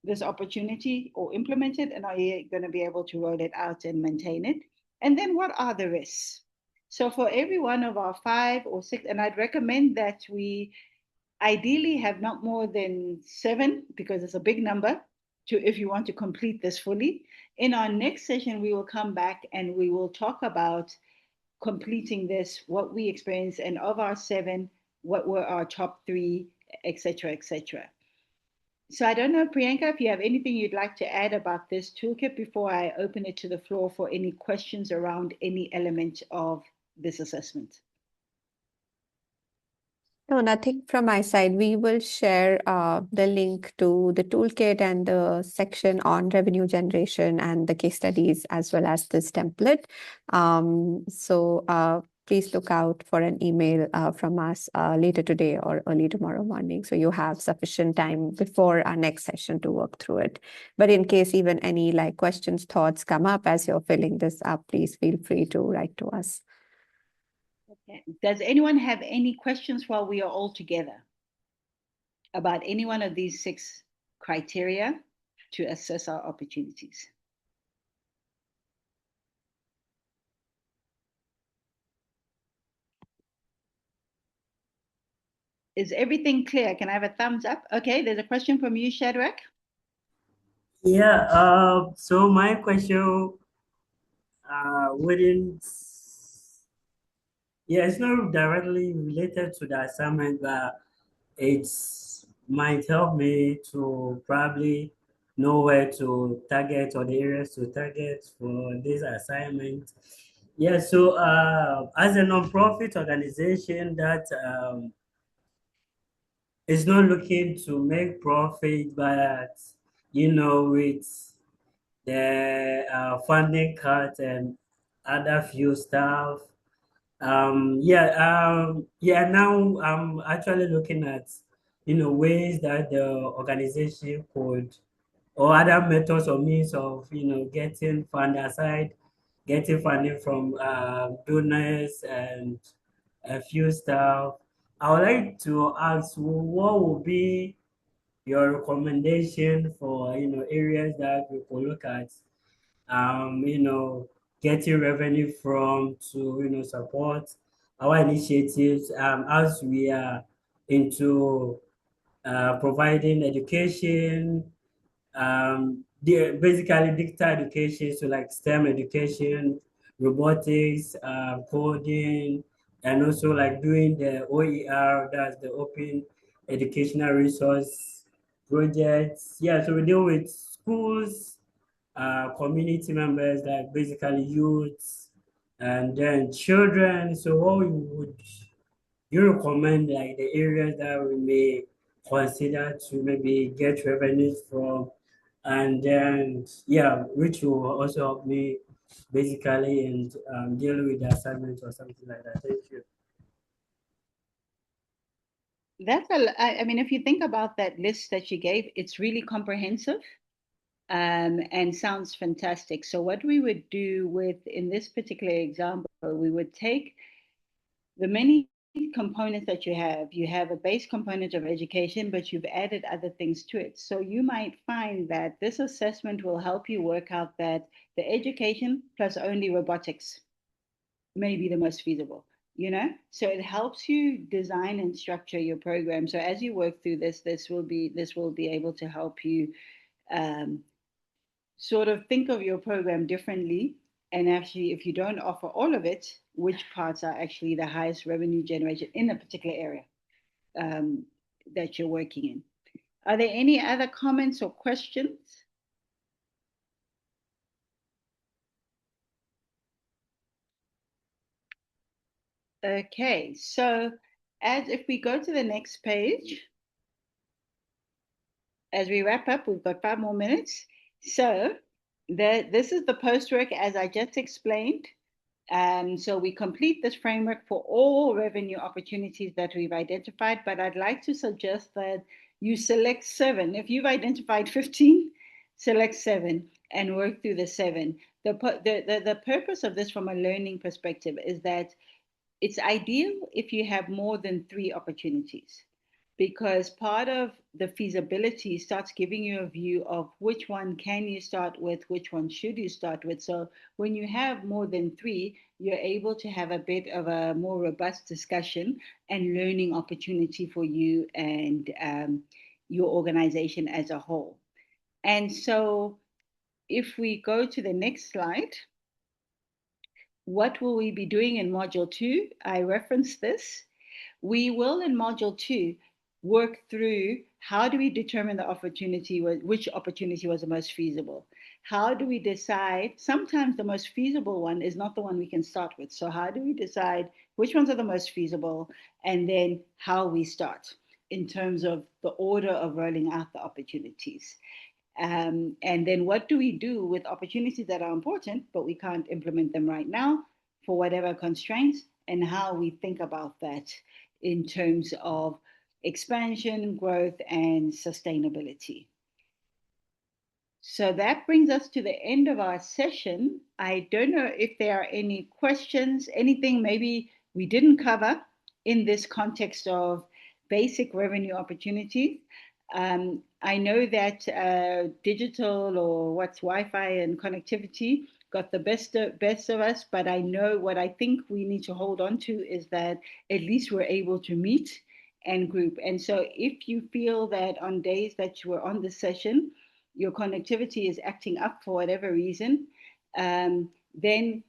this opportunity or implement it? And are you going to be able to roll it out and maintain it? And then what are the risks? So for every one of our 5 or 6, and I'd recommend that we ideally have not more than 7, because it's a big number, if you want to complete this fully. In our next session, we will come back and we will talk about completing this, what we experienced, and of our 7, what were our top 3, et cetera, et cetera. So I don't know, Priyanka, if you have anything you'd like to add about this toolkit before I open it to the floor for any questions around any element of this assessment. No, nothing from my side. We will share the link to the toolkit and the section on revenue generation and the case studies, as well as this template. So please look out for an email from us later today or early tomorrow morning. So you have sufficient time before our next session to work through it. But in case even any like questions, thoughts come up as you're filling this up, please feel free to write to us. Okay. Does anyone have any questions while we are all together about any one of these 6 criteria to assess our opportunities? Is everything clear? Can I have a thumbs up? Okay, there's a question from you, Shadrach. Yeah, so my question wouldn't, yeah, it's not directly related to the assignment, but it might help me to probably know where to target or the areas to target for this assignment. Yeah, so as a nonprofit organization that is not looking to make profit, but with the funding cut and other few stuff. Now I'm actually looking at, ways that the organization could, or other methods or means of, getting fund aside, getting funding from donors and a few stuff. I would like to ask, what would be your recommendation for, areas that we could look at, getting revenue from to, support our initiatives as we are into providing education, basically digital education, so like STEM education, robotics, coding, and also like doing the OER, that's the Open Educational Resource projects. Yeah, so we deal with schools, community members, like basically youths, and then children. So what would you recommend, like the areas that we may consider to maybe get revenues from, and then which will also help me basically in dealing with the assignment or something like that. Thank you. I mean, if you think about that list that you gave, it's really comprehensive and sounds fantastic. So what we would do in this particular example, we would take the many components that you have a base component of education, but you've added other things to it. So you might find that this assessment will help you work out that the education plus only robotics may be the most feasible, So it helps you design and structure your program. So as you work through this will be able to help you sort of think of your program differently. And actually, if you don't offer all of it, which parts are actually the highest revenue generation in a particular area that you're working in. Are there any other comments or questions? Okay, so if we go to the next page, as we wrap up, we've got 5 more minutes. So this is the post-work as I just explained. So we complete this framework for all revenue opportunities that we've identified, but I'd like to suggest that you select 7. If you've identified 15, select 7 and work through the 7. The purpose of this from a learning perspective is that it's ideal if you have more than 3 opportunities, because part of the feasibility starts giving you a view of which one can you start with, which one should you start with. So when you have more than 3, you're able to have a bit of a more robust discussion and learning opportunity for you and your organization as a whole. And so if we go to the next slide, what will we be doing in Module 2? I referenced this. We will, in Module 2, work through how do we determine which opportunity was the most feasible? How do we decide? Sometimes the most feasible one is not the one we can start with. So how do we decide which ones are the most feasible, and then how we start in terms of the order of rolling out the opportunities? And then what do we do with opportunities that are important, but we can't implement them right now for whatever constraints? and how we think about that in terms of expansion, growth, and sustainability. So that brings us to the end of our session. I don't know if there are any questions, anything maybe we didn't cover in this context of basic revenue opportunities. I know that digital or what's Wi-Fi and connectivity got the best of us, but I know what I think we need to hold on to is that at least we're able to meet and group. And so if you feel that on days that you were on this session, your connectivity is acting up for whatever reason, then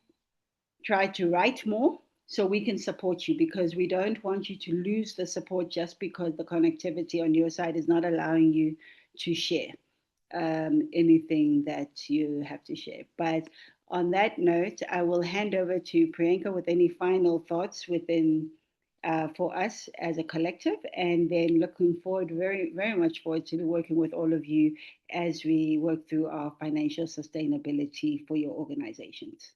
try to write more so we can support you, because we don't want you to lose the support just because the connectivity on your side is not allowing you to share anything that you have to share. But on that note, I will hand over to Priyanka with any final thoughts within for us as a collective, and then looking forward, very, very much forward to working with all of you as we work through our financial sustainability for your organizations.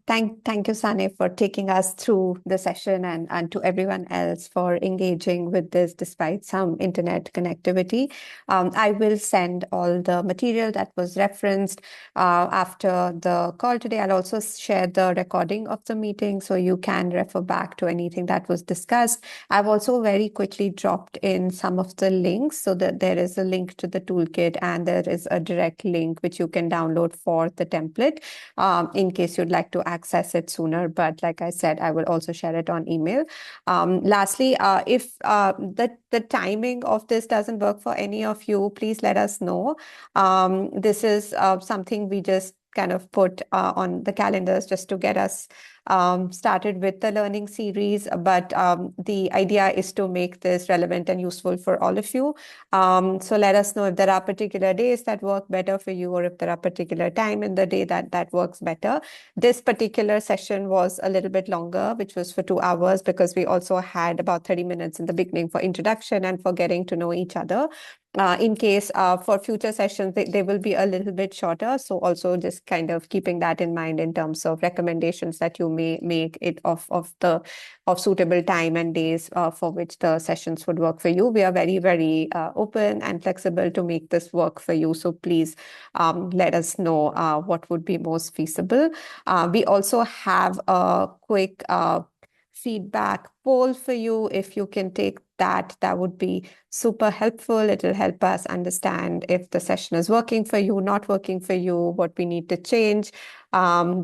Thank you, Sane, for taking us through the session, and to everyone else for engaging with this despite some internet connectivity. I will send all the material that was referenced after the call today. I'll also share the recording of the meeting so you can refer back to anything that was discussed. I've also very quickly dropped in some of the links so that there is a link to the toolkit and there is a direct link which you can download for the template in case you'd like to access it sooner. But like I said, I will also share it on email. Lastly, if the timing of this doesn't work for any of you, please let us know. This is something we just kind of put on the calendars just to get us started with the learning series. But the idea is to make this relevant and useful for all of you. So let us know if there are particular days that work better for you, or if there are particular time in the day that works better. This particular session was a little bit longer, which was for 2 hours, because we also had about 30 minutes in the beginning for introduction and for getting to know each other. In case for future sessions, they will be a little bit shorter. So also just kind of keeping that in mind in terms of recommendations that you may make it of suitable time and days for which the sessions would work for you. We are very, very open and flexible to make this work for you. So please let us know what would be most feasible. We also have a quick feedback poll for you. If you can take that would be super helpful. It will help us understand if the session is working for you, not working for you, what we need to change.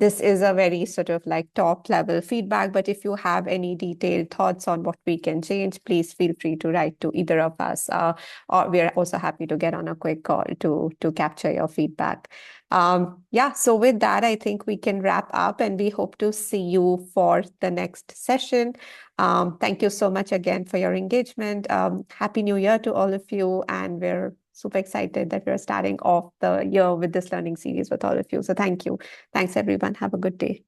This is a very sort of like top level feedback, but if you have any detailed thoughts on what we can change, please feel free to write to either of us, or we're also happy to get on a quick call to capture your feedback. Yeah, so with that, I think we can wrap up, and we hope to see you for the next session. Thank you so much again for your engagement. Happy New Year to all of you, and we're super excited that we're starting off the year with this learning series with all of you. So thank you. Thanks, everyone. Have a good day.